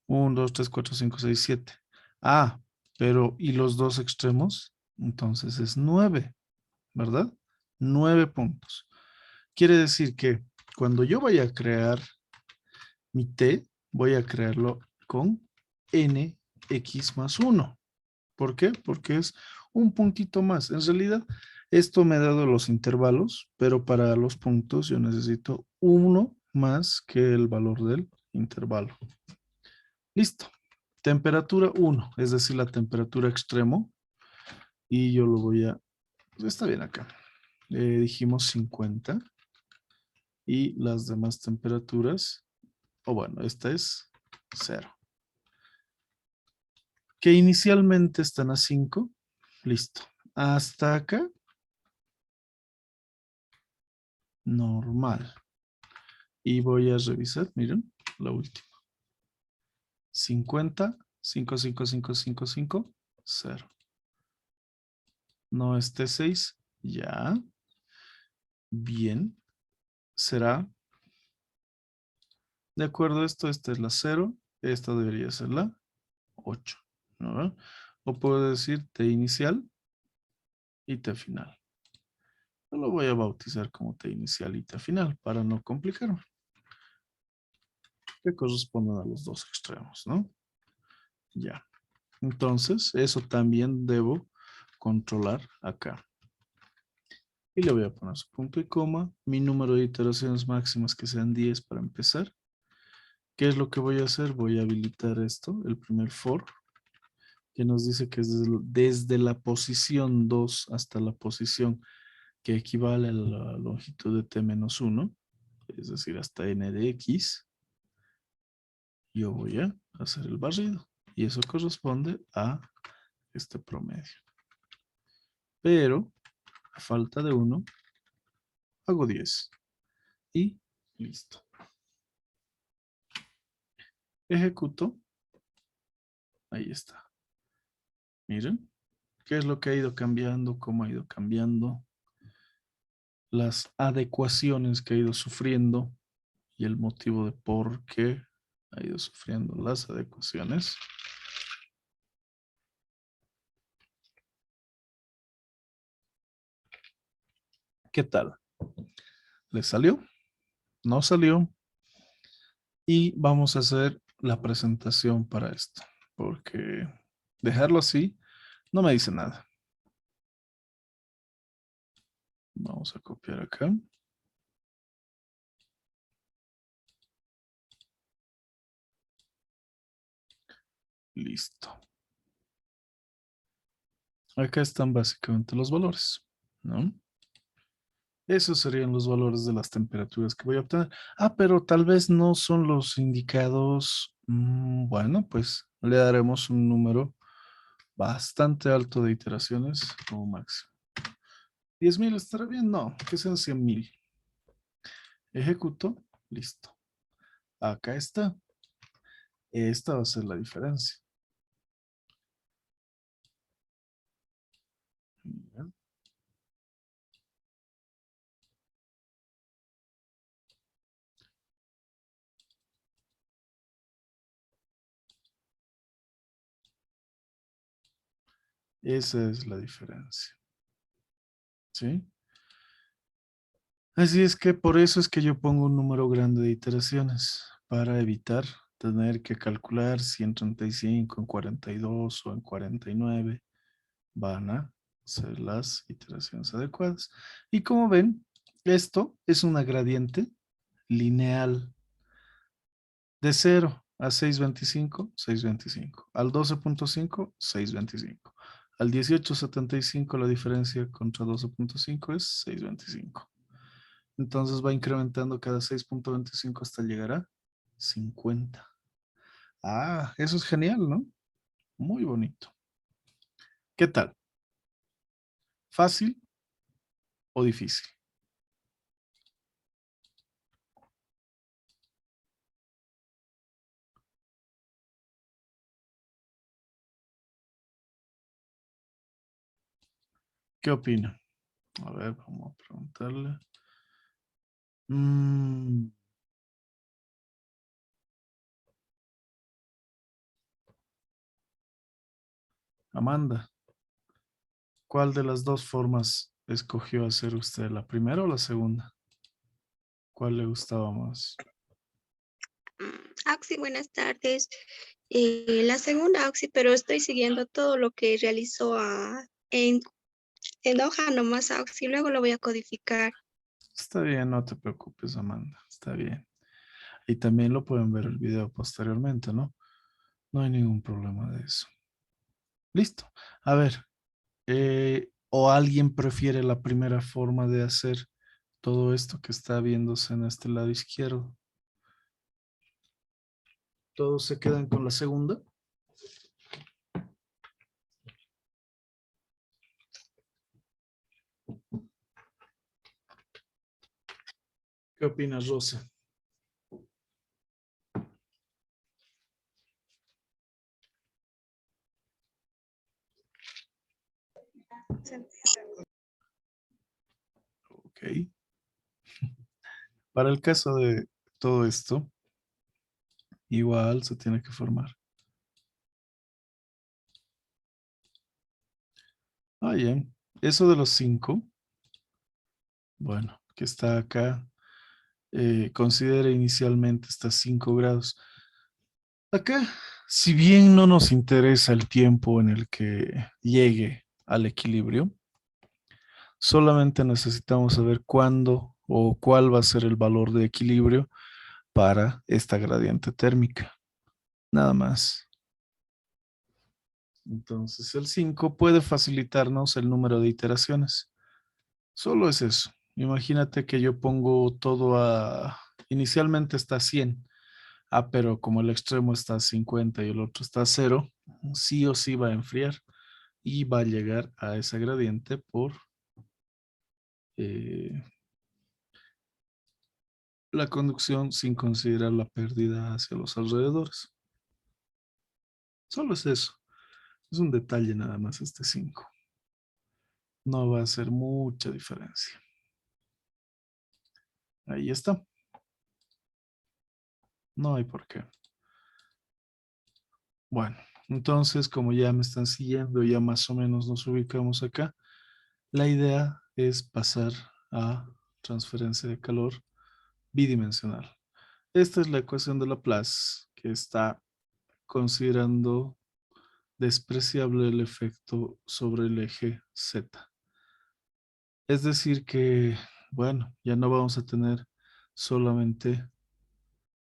1, 2, 3, 4, 5, 6, 7. Ah, pero ¿y los dos extremos? Entonces es 9, ¿verdad? 9 puntos. Quiere decir que cuando yo vaya a crear mi t, voy a crearlo con nx más 1. ¿Por qué? Porque es un puntito más. En realidad, esto me ha dado los intervalos, pero para los puntos yo necesito 1 más que el valor del intervalo. Listo. Temperatura 1, es decir, la temperatura extremo. Y yo lo voy a... Pues está bien acá. Dijimos 50. Y las demás temperaturas, o bueno, esta es 0. Que inicialmente están a 5. Listo. Hasta acá. Normal. Y voy a revisar, miren, la última. 50, 5, 5, 5, 5, 5, 0. No esté 6. Ya. Bien. Será, de acuerdo a esto, esta es la 0. Esta debería ser la 8. ¿No? O puedo decir T inicial y T final. Yo lo voy a bautizar como T inicial y T final para no complicarme. Que corresponden a los dos extremos, ¿no? Ya. Entonces, eso también debo controlar acá. Y le voy a poner su punto y coma. Mi número de iteraciones máximas que sean 10 para empezar. ¿Qué es lo que voy a hacer? Voy a habilitar esto, el primer for, que nos dice que es desde la posición 2 hasta la posición que equivale a la longitud de t-1, es decir, hasta n de x. Yo voy a hacer el barrido. Y eso corresponde a este promedio. Pero, a falta de 1, hago 10. Y listo. Ejecuto. Ahí está. Miren. ¿Qué es lo que ha ido cambiando? ¿Cómo ha ido cambiando? Las adecuaciones que ha ido sufriendo. Y el motivo de por qué ha ido sufriendo las adecuaciones. ¿Qué tal? ¿Le salió? ¿No salió? Y vamos a hacer la presentación para esto. Porque dejarlo así no me dice nada. Vamos a copiar acá. Listo. Acá están básicamente los valores, ¿no? Esos serían los valores de las temperaturas que voy a obtener. Ah, pero tal vez no son los indicados. Bueno, pues le daremos un número bastante alto de iteraciones como máximo. 10,000 estará bien, no, que sean 100,000. Ejecuto, listo. Acá está. Esta va a ser la diferencia. Bien. Esa es la diferencia. ¿Sí? Así es que por eso es que yo pongo un número grande de iteraciones, para evitar tener que calcular si en 35, en 42 o en 49 van a ser las iteraciones adecuadas. Y como ven, esto es una gradiente lineal de 0 a 625, 625. Al 12.5, 625. Al 18.75 la diferencia contra 12.5 es 625. Entonces va incrementando cada 6.25 hasta llegar a 50. Ah, eso es genial, ¿no? Muy bonito. ¿Qué tal? ¿Fácil o difícil? ¿Qué opina? A ver, vamos a preguntarle. Mm, Amanda, ¿cuál de las dos formas escogió hacer usted? ¿La primera o la segunda? ¿Cuál le gustaba más? Auxi, buenas tardes. La segunda, Auxi, pero estoy siguiendo todo lo que realizó en hoja nomás, Auxi, luego lo voy a codificar. Está bien, no te preocupes, Amanda. Está bien. Y también lo pueden ver el video posteriormente, ¿no? No hay ningún problema de eso. Listo. A ver, ¿o alguien prefiere la primera forma de hacer todo esto que está viéndose en este lado izquierdo? ¿Todos se quedan con la segunda? ¿Qué opinas, Rosa? Ok. Para el caso de todo esto, igual se tiene que formar. Ah, bien. Eso de los 5, bueno, que está acá, considera inicialmente hasta 5 grados. Acá, si bien no nos interesa el tiempo en el que llegue al equilibrio, solamente necesitamos saber cuándo o cuál va a ser el valor de equilibrio para esta gradiente térmica. Nada más. Entonces, el 5 puede facilitarnos el número de iteraciones. Solo es eso. Imagínate que yo pongo todo a... Inicialmente está a 100. Ah, pero como el extremo está a 50 y el otro está a 0, sí o sí va a enfriar y va a llegar a esa gradiente por eh, la conducción sin considerar la pérdida hacia los alrededores. Solo es eso. Es un detalle nada más este 5. No va a hacer mucha diferencia. Ahí está. No hay por qué. Bueno, entonces como ya me están siguiendo, ya más o menos nos ubicamos acá, la idea es pasar a transferencia de calor bidimensional. Esta es la ecuación de Laplace que está considerando despreciable el efecto sobre el eje Z. Es decir que, bueno, ya no vamos a tener solamente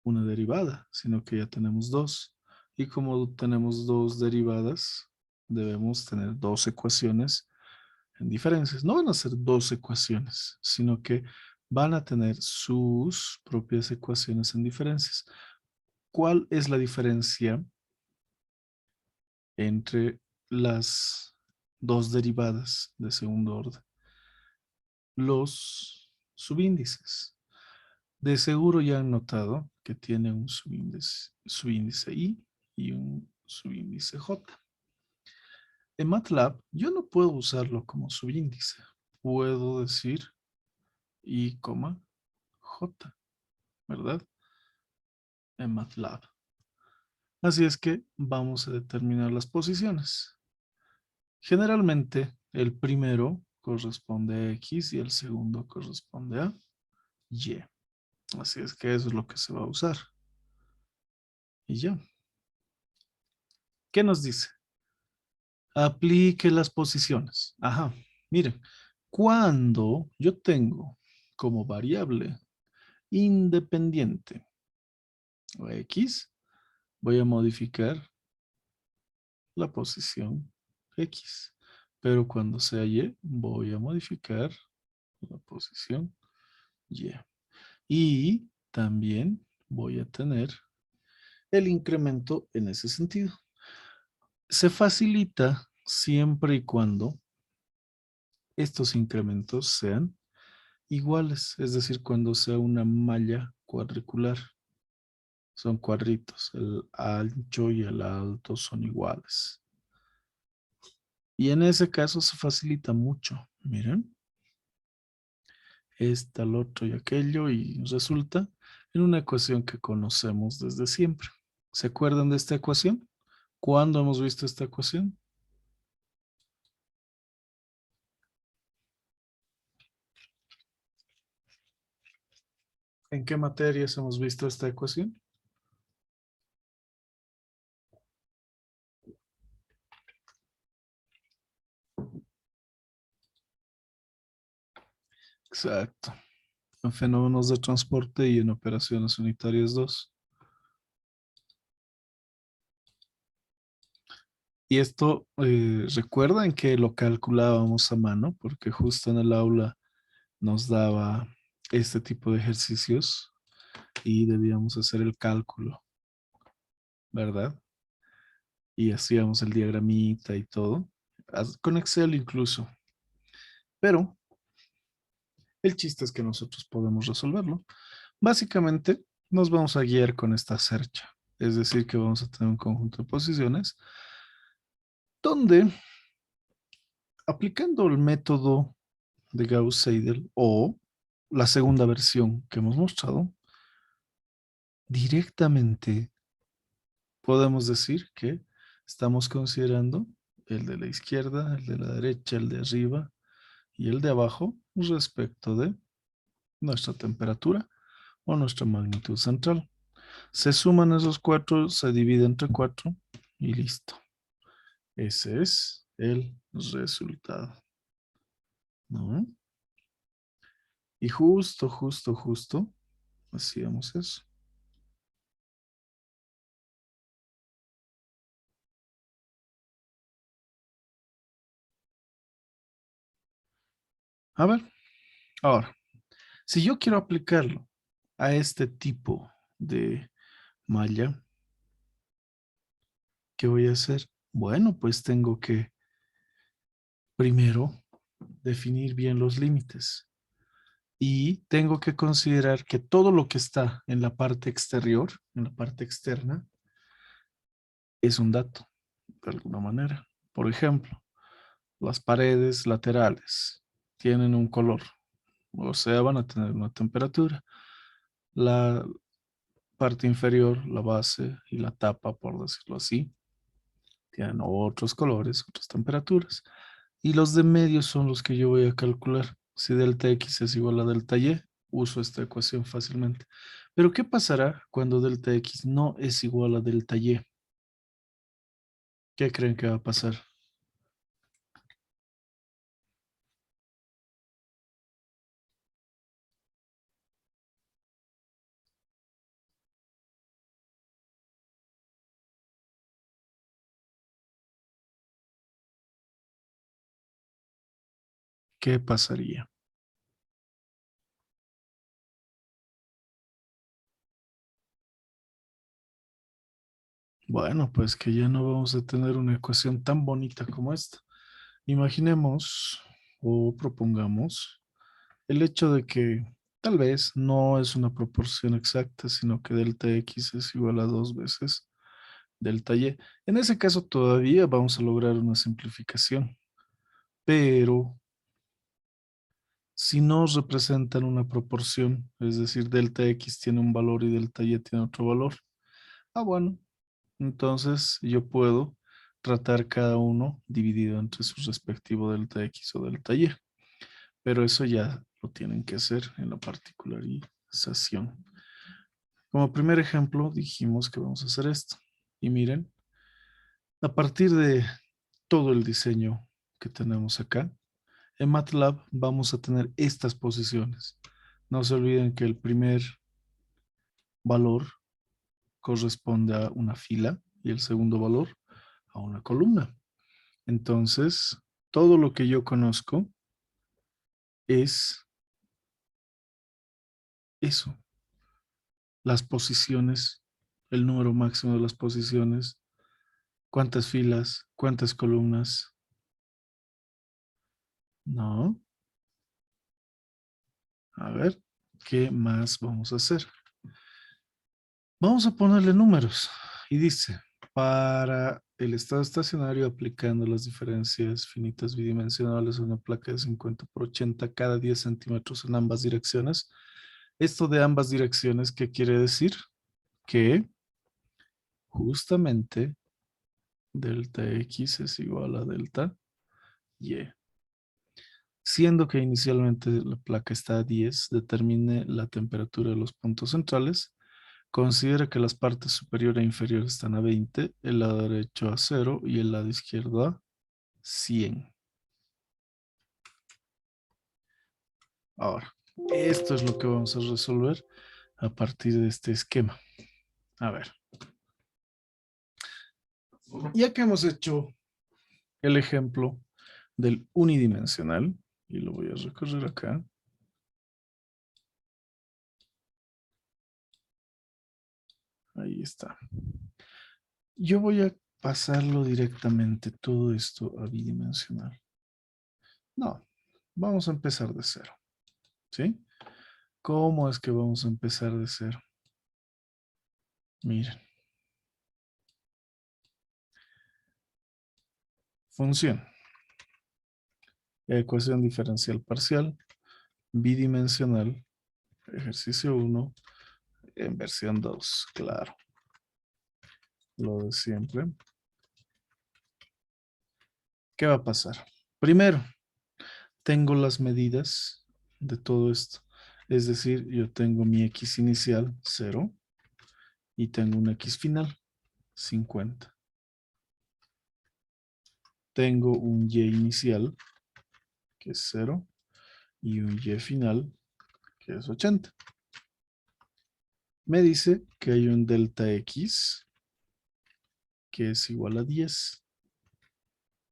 una derivada, sino que ya tenemos dos. Y como tenemos dos derivadas, debemos tener dos ecuaciones en diferencias. No van a ser dos ecuaciones, sino que van a tener sus propias ecuaciones en diferencias. ¿Cuál es la diferencia entre las dos derivadas de segundo orden? Los subíndices. De seguro ya han notado que tiene un subíndice I y un subíndice J. En MATLAB yo no puedo usarlo como subíndice. Puedo decir I, J, ¿verdad? En MATLAB. Así es que vamos a determinar las posiciones. Generalmente el primero corresponde a X y el segundo corresponde a Y. Así es que eso es lo que se va a usar. Y ya. ¿Qué nos dice? Aplique las posiciones. Ajá. Miren, cuando yo tengo como variable independiente X, voy a modificar la posición X. Pero cuando sea Y, voy a modificar la posición Y. Y también voy a tener el incremento en ese sentido. Se facilita siempre y cuando estos incrementos sean iguales, es decir, cuando sea una malla cuadricular. Son cuadritos, el ancho y el alto son iguales. Y en ese caso se facilita mucho. Miren, esta, el otro y aquello, y resulta en una ecuación que conocemos desde siempre. ¿Se acuerdan de esta ecuación? ¿Cuándo hemos visto esta ecuación? ¿En qué materias hemos visto esta ecuación? Exacto. En fenómenos de transporte y en operaciones unitarias 2. Y esto, recuerdan que lo calculábamos a mano, porque justo en el aula nos daba este tipo de ejercicios y debíamos hacer el cálculo, ¿verdad? Y hacíamos el diagramita y todo, con Excel incluso. Pero el chiste es que nosotros podemos resolverlo. Básicamente, nos vamos a guiar con esta cercha. Es decir, que vamos a tener un conjunto de posiciones donde, aplicando el método de Gauss-Seidel o la segunda versión que hemos mostrado, directamente podemos decir que estamos considerando el de la izquierda, el de la derecha, el de arriba y el de abajo respecto de nuestra temperatura o nuestra magnitud central. Se suman esos cuatro, se divide entre 4 y listo. Ese es el resultado, ¿no? Y justo hacíamos eso. A ver, ahora, si yo quiero aplicarlo a este tipo de malla, ¿qué voy a hacer? Bueno, pues tengo que primero definir bien los límites y tengo que considerar que todo lo que está en la parte exterior, en la parte externa, es un dato, de alguna manera. Por ejemplo, las paredes laterales tienen un color, o sea, van a tener una temperatura. La parte inferior, la base y la tapa, por decirlo así, tienen otros colores, otras temperaturas. Y los de medio son los que yo voy a calcular. Si delta X es igual a delta Y, uso esta ecuación fácilmente. Pero ¿qué pasará cuando delta X no es igual a delta Y? ¿Qué creen que va a pasar? ¿Qué pasaría? Bueno, pues que ya no vamos a tener una ecuación tan bonita como esta. Imaginemos o propongamos el hecho de que tal vez no es una proporción exacta, sino que delta X es igual a 2 veces delta Y. En ese caso todavía vamos a lograr una simplificación, pero si no representan una proporción, es decir, delta X tiene un valor y delta Y tiene otro valor, bueno, entonces yo puedo tratar cada uno dividido entre su respectivo delta X o delta Y. Pero eso ya lo tienen que hacer en la particularización. Como primer ejemplo, dijimos que vamos a hacer esto. Y miren, a partir de todo el diseño que tenemos acá, en MATLAB vamos a tener estas posiciones. No se olviden que el primer valor corresponde a una fila y el segundo valor a una columna. Entonces, todo lo que yo conozco es eso. Las posiciones, el número máximo de las posiciones, cuántas filas, cuántas columnas. No. A ver, ¿qué más vamos a hacer? Vamos a ponerle números. Y dice, para el estado estacionario aplicando las diferencias finitas bidimensionales a una placa de 50 por 80 cada 10 centímetros en ambas direcciones. Esto de ambas direcciones, ¿qué quiere decir? Que justamente delta X es igual a delta Y. Siendo que inicialmente la placa está a 10, determine la temperatura de los puntos centrales. Considera que las partes superior e inferior están a 20, el lado derecho a 0 y el lado izquierdo a 100. Ahora, esto es lo que vamos a resolver a partir de este esquema. A ver. Ya que hemos hecho el ejemplo del unidimensional, y lo voy a recorrer acá. Ahí está. Yo voy a pasarlo directamente todo esto a bidimensional. No, vamos a empezar de cero. ¿Sí? ¿Cómo es que vamos a empezar de cero? Miren. Función. Ecuación diferencial parcial, bidimensional, ejercicio 1, en versión 2, claro. Lo de siempre. ¿Qué va a pasar? Primero, tengo las medidas de todo esto. Es decir, yo tengo mi X inicial, 0, y tengo un X final, 50. Tengo un Y inicial, que es 0, y un Y final, que es 80. Me dice que hay un delta X, que es igual a 10.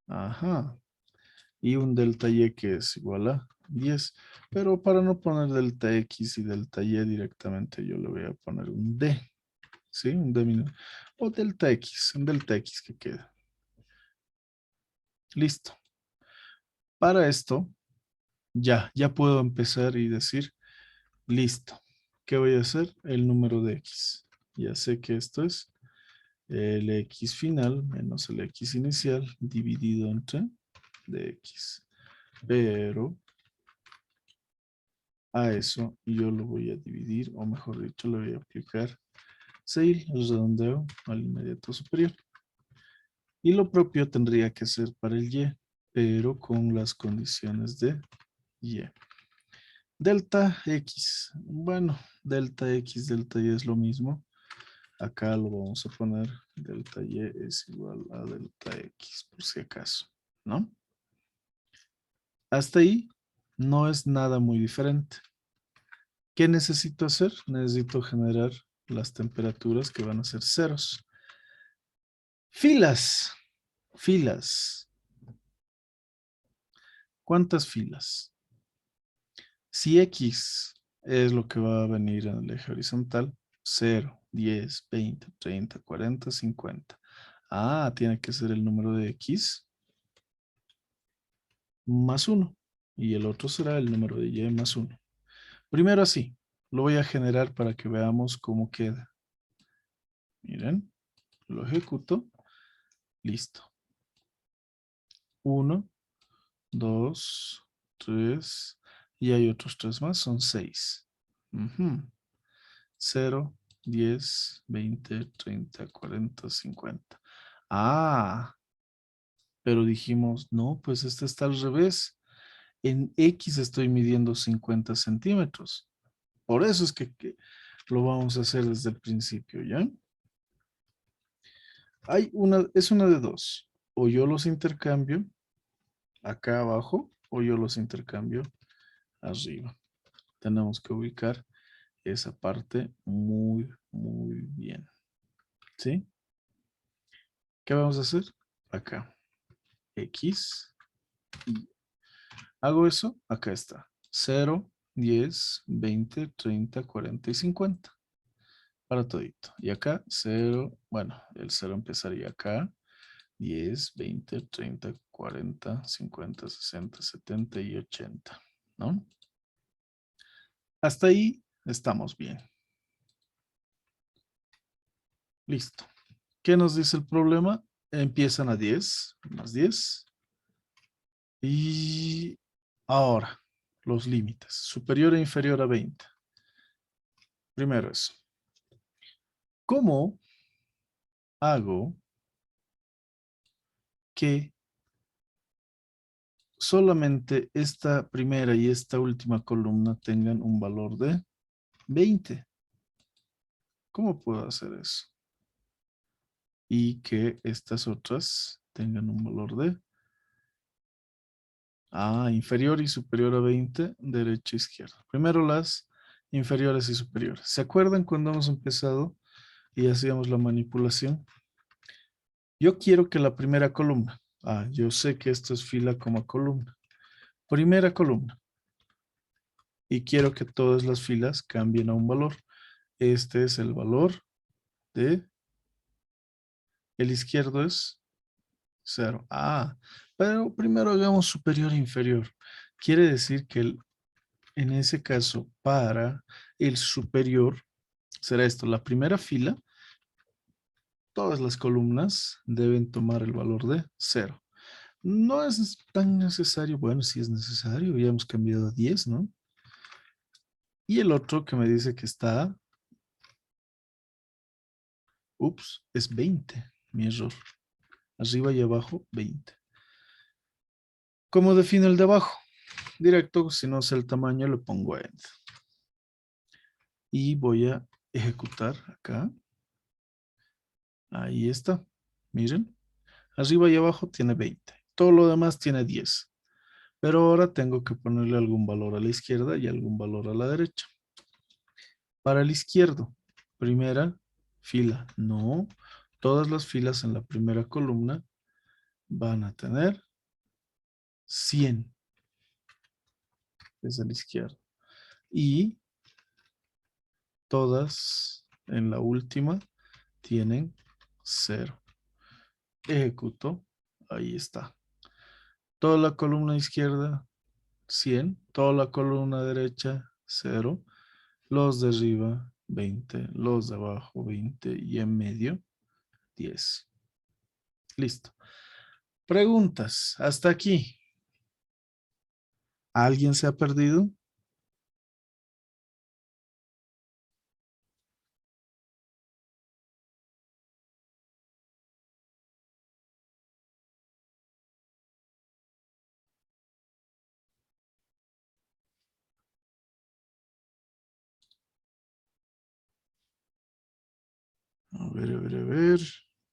Ajá. Y un delta Y que es igual a 10. Pero para no poner delta X y delta Y directamente, yo le voy a poner un D. ¿Sí? Un D minúsculo. O delta X, un delta X que queda. Listo. Para esto, ya puedo empezar y decir, listo. ¿Qué voy a hacer? El número de X. Ya sé que esto es el X final menos el X inicial dividido entre dx. Pero a eso yo lo voy a dividir, o mejor dicho, le voy a aplicar 6, el redondeo al inmediato superior. Y lo propio tendría que ser para el Y, pero con las condiciones de Y. Delta X. Bueno, delta X, delta Y es lo mismo. Acá lo vamos a poner delta Y es igual a delta X, por si acaso, ¿no? Hasta ahí no es nada muy diferente. ¿Qué necesito hacer? Necesito generar las temperaturas que van a ser ceros. Filas. Filas. ¿Cuántas filas? Si X es lo que va a venir en el eje horizontal, 0, 10, 20, 30, 40, 50. Ah, tiene que ser el número de X más 1. Y el otro será el número de Y más 1. Primero así. Lo voy a generar para que veamos cómo queda. Miren. Lo ejecuto. Listo. 1, 2, 3. Y hay otros 3 más. Son 6. 0, 10, 20, 30, 40, 50. Ah, pero dijimos, no, pues este está al revés. En X estoy midiendo 50 centímetros. Por eso es que lo vamos a hacer desde el principio, ¿ya? Es una de dos. O yo los intercambio acá abajo o yo los intercambio arriba. Tenemos que ubicar esa parte muy, muy bien. ¿Sí? ¿Qué vamos a hacer? Acá. X. Y hago eso. Acá está. 0, 10, 20, 30, 40 y 50. Para todito. Y acá 0. Bueno, el 0 empezaría acá. 10, 20, 30, 40, 50, 60, 70 y 80. ¿No? Hasta ahí estamos bien. Listo. ¿Qué nos dice el problema? Empiezan a 10, más 10. Y ahora, los límites. Superior e inferior a 20. Primero eso. ¿Cómo hago que solamente esta primera y esta última columna tengan un valor de 20? ¿Cómo puedo hacer eso? Y que estas otras tengan un valor de inferior y superior a 20, derecha e izquierda. Primero las inferiores y superiores. ¿Se acuerdan cuando hemos empezado y hacíamos la manipulación? Yo quiero que la primera columna, yo sé que esto es fila como columna. Primera columna. Y quiero que todas las filas cambien a un valor. Este es el valor de el izquierdo es 0. Pero primero hagamos superior e inferior. Quiere decir que en ese caso, para el superior, será esto, la primera fila, todas las columnas deben tomar el valor de 0. No es tan necesario, bueno, si es necesario, ya hemos cambiado a 10, ¿no? Y el otro que me dice que está, es 20, mi error. Arriba y abajo, 20. ¿Cómo defino el de abajo? Directo, si no sé el tamaño, le pongo end. Y voy a ejecutar acá. Ahí está. Miren. Arriba y abajo tiene 20. Todo lo demás tiene 10. Pero ahora tengo que ponerle algún valor a la izquierda y algún valor a la derecha. Para el izquierdo, primera fila. No. Todas las filas en la primera columna van a tener 100. Es el izquierdo. Y todas en la última tienen 0. Ejecuto. Ahí está. Toda la columna izquierda, 100. Toda la columna derecha, 0. Los de arriba, 20. Los de abajo, 20. Y en medio, 10. Listo. Preguntas. Hasta aquí. ¿Alguien se ha perdido? A ver, a ver, a ver.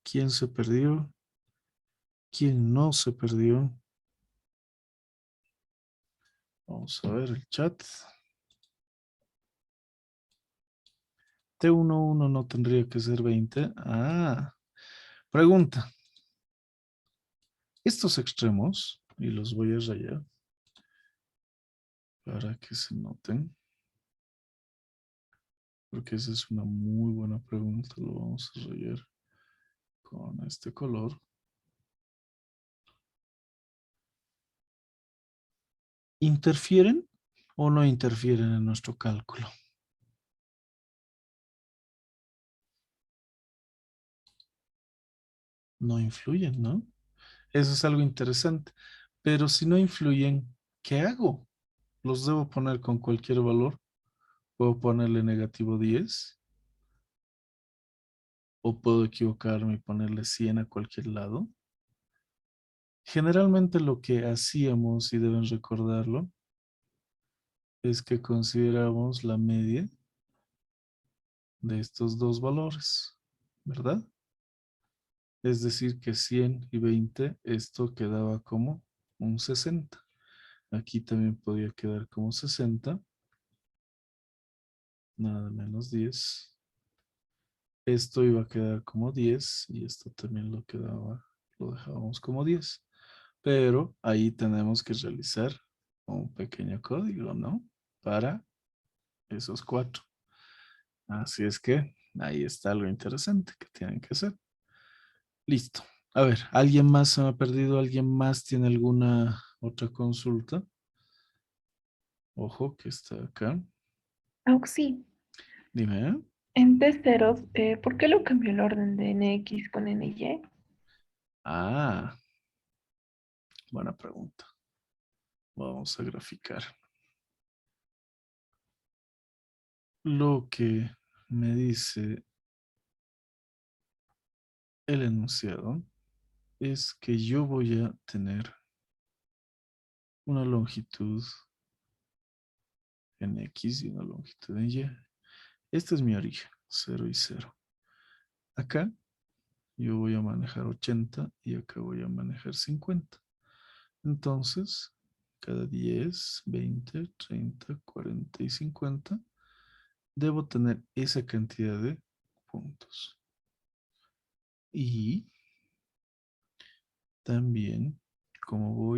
¿Quién se perdió? ¿Quién no se perdió? Vamos a ver el chat. T11 no tendría que ser 20. Pregunta. Estos extremos, y los voy a rayar para que se noten. Porque esa es una muy buena pregunta. Lo vamos a rayar con este color. ¿Interfieren o no interfieren en nuestro cálculo? No influyen, ¿no? Eso es algo interesante. Pero si no influyen, ¿qué hago? ¿Los debo poner con cualquier valor? ¿Puedo ponerle negativo 10? ¿O puedo equivocarme y ponerle 100 a cualquier lado? Generalmente lo que hacíamos, y deben recordarlo, es que consideramos la media de estos dos valores, ¿verdad? Es decir, que 100 y 20, esto quedaba como un 60. Aquí también podía quedar como 60. Nada menos 10. Esto iba a quedar como 10 y esto también lo dejábamos como 10. Pero ahí tenemos que realizar un pequeño código, ¿no? Para esos 4. Así es que ahí está algo interesante que tienen que hacer. Listo. A ver, ¿alguien más se me ha perdido? ¿Alguien más tiene alguna otra consulta? Ojo que está acá. Sí. Dime, ¿eh? En T0, ¿por qué lo cambió el orden de NX con NY? Ah, buena pregunta. Vamos a graficar. Lo que me dice el enunciado es que yo voy a tener una longitud en X y una longitud en Y. Este es mi origen, 0 y 0. Acá yo voy a manejar 80 y acá voy a manejar 50. Entonces, cada 10, 20, 30, 40 y 50, debo tener esa cantidad de puntos. Y también, como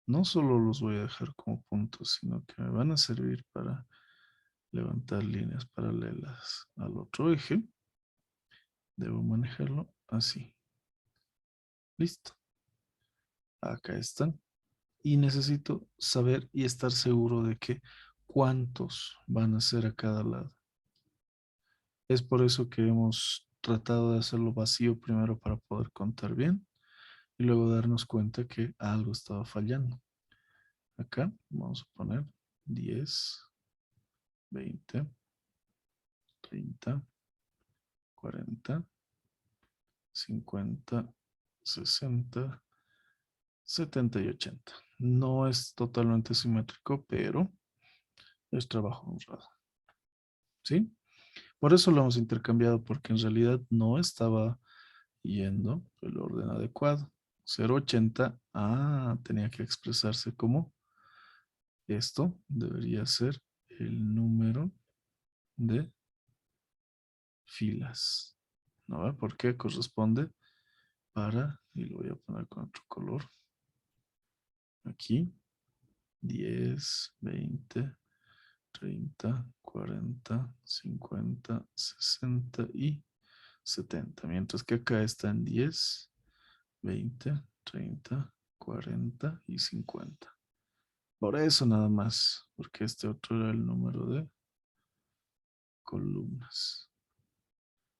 no solo los voy a dejar como puntos, sino que me van a servir para levantar líneas paralelas al otro eje, debo manejarlo así. Listo. Acá están. Y necesito saber y estar seguro de que cuántos van a ser a cada lado. Es por eso que hemos tratado de hacerlo vacío primero para poder contar bien y luego darnos cuenta que algo estaba fallando. Acá vamos a poner 10, 20, 30, 40, 50, 60, 70 y 80. No es totalmente simétrico, pero es trabajo honrado. ¿Sí? Por eso lo hemos intercambiado, porque en realidad no estaba yendo el orden adecuado. 0,80, tenía que expresarse como esto. Debería ser el número de filas. ¿No ve? Porque corresponde para, y lo voy a poner con otro color. Aquí, 10, 20, 30, 40, 50, 60 y 70. Mientras que acá están 10, 20, 30, 40 y 50. Por eso nada más, porque este otro era el número de columnas.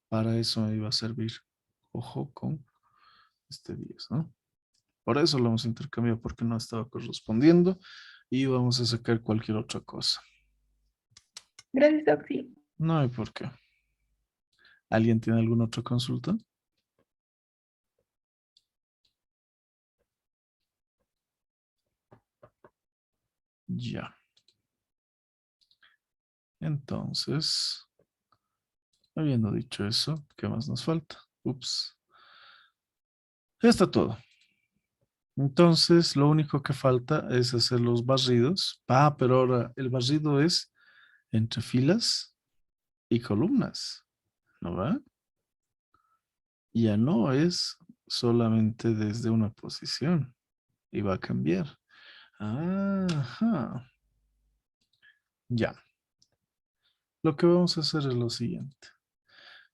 Para eso me iba a servir. Ojo con este 10, ¿no? Por eso lo hemos intercambiado, porque no estaba correspondiendo. Y vamos a sacar cualquier otra cosa. Gracias, Oxy. No hay por qué. ¿Alguien tiene alguna otra consulta? Ya. Entonces, habiendo dicho eso, ¿qué más nos falta? Ups. Ya está todo. Entonces, lo único que falta es hacer los barridos. Pero ahora el barrido es entre filas y columnas, ¿no va? Ya no es solamente desde una posición y va a cambiar. Ajá. Ya. Lo que vamos a hacer es lo siguiente.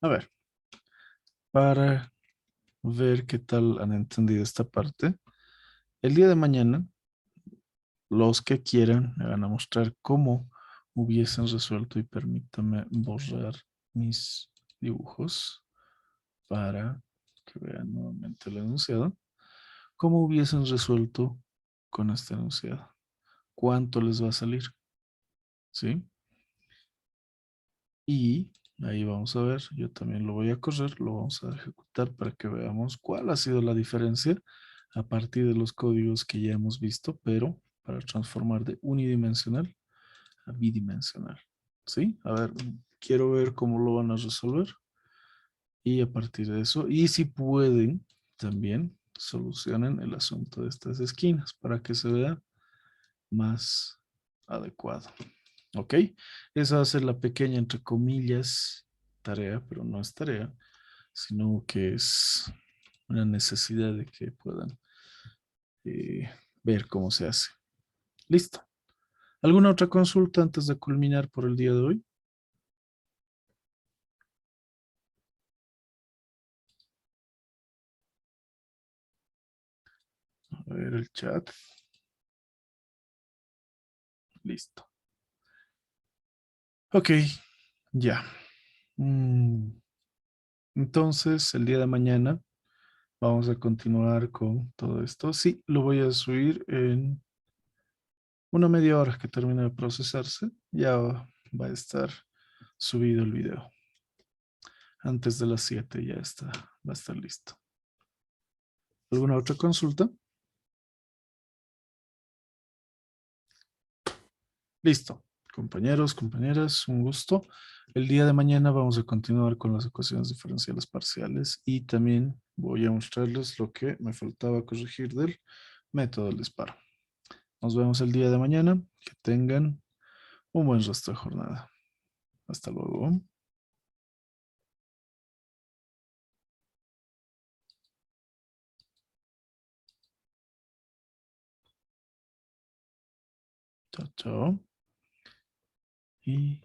A ver, para ver qué tal han entendido esta parte, el día de mañana, los que quieran me van a mostrar cómo hubiesen resuelto, y permítame borrar mis dibujos para que vean nuevamente el enunciado, cómo hubiesen resuelto con este enunciado. ¿Cuánto les va a salir? ¿Sí? Y ahí vamos a ver, yo también lo voy a correr, lo vamos a ejecutar para que veamos cuál ha sido la diferencia a partir de los códigos que ya hemos visto, pero para transformar de unidimensional a bidimensional. ¿Sí? A ver, quiero ver cómo lo van a resolver. Y a partir de eso, y si pueden, también solucionen el asunto de estas esquinas para que se vea más adecuado. ¿Ok? Esa va a ser la pequeña, entre comillas, tarea, pero no es tarea, sino que es una necesidad de que puedan ver cómo se hace. Listo. ¿Alguna otra consulta antes de culminar por el día de hoy? A ver el chat. Listo. Ok, ya. Entonces, el día de mañana vamos a continuar con todo esto. Sí, lo voy a subir en una media hora que termine de procesarse. Ya va a estar subido el video. Antes de las 7 ya está, va a estar listo. ¿Alguna otra consulta? Listo. Compañeros, compañeras, un gusto. El día de mañana vamos a continuar con las ecuaciones diferenciales parciales y también voy a mostrarles lo que me faltaba corregir del método del disparo. Nos vemos el día de mañana. Que tengan un buen resto de jornada. Hasta luego. Chao, chao. Y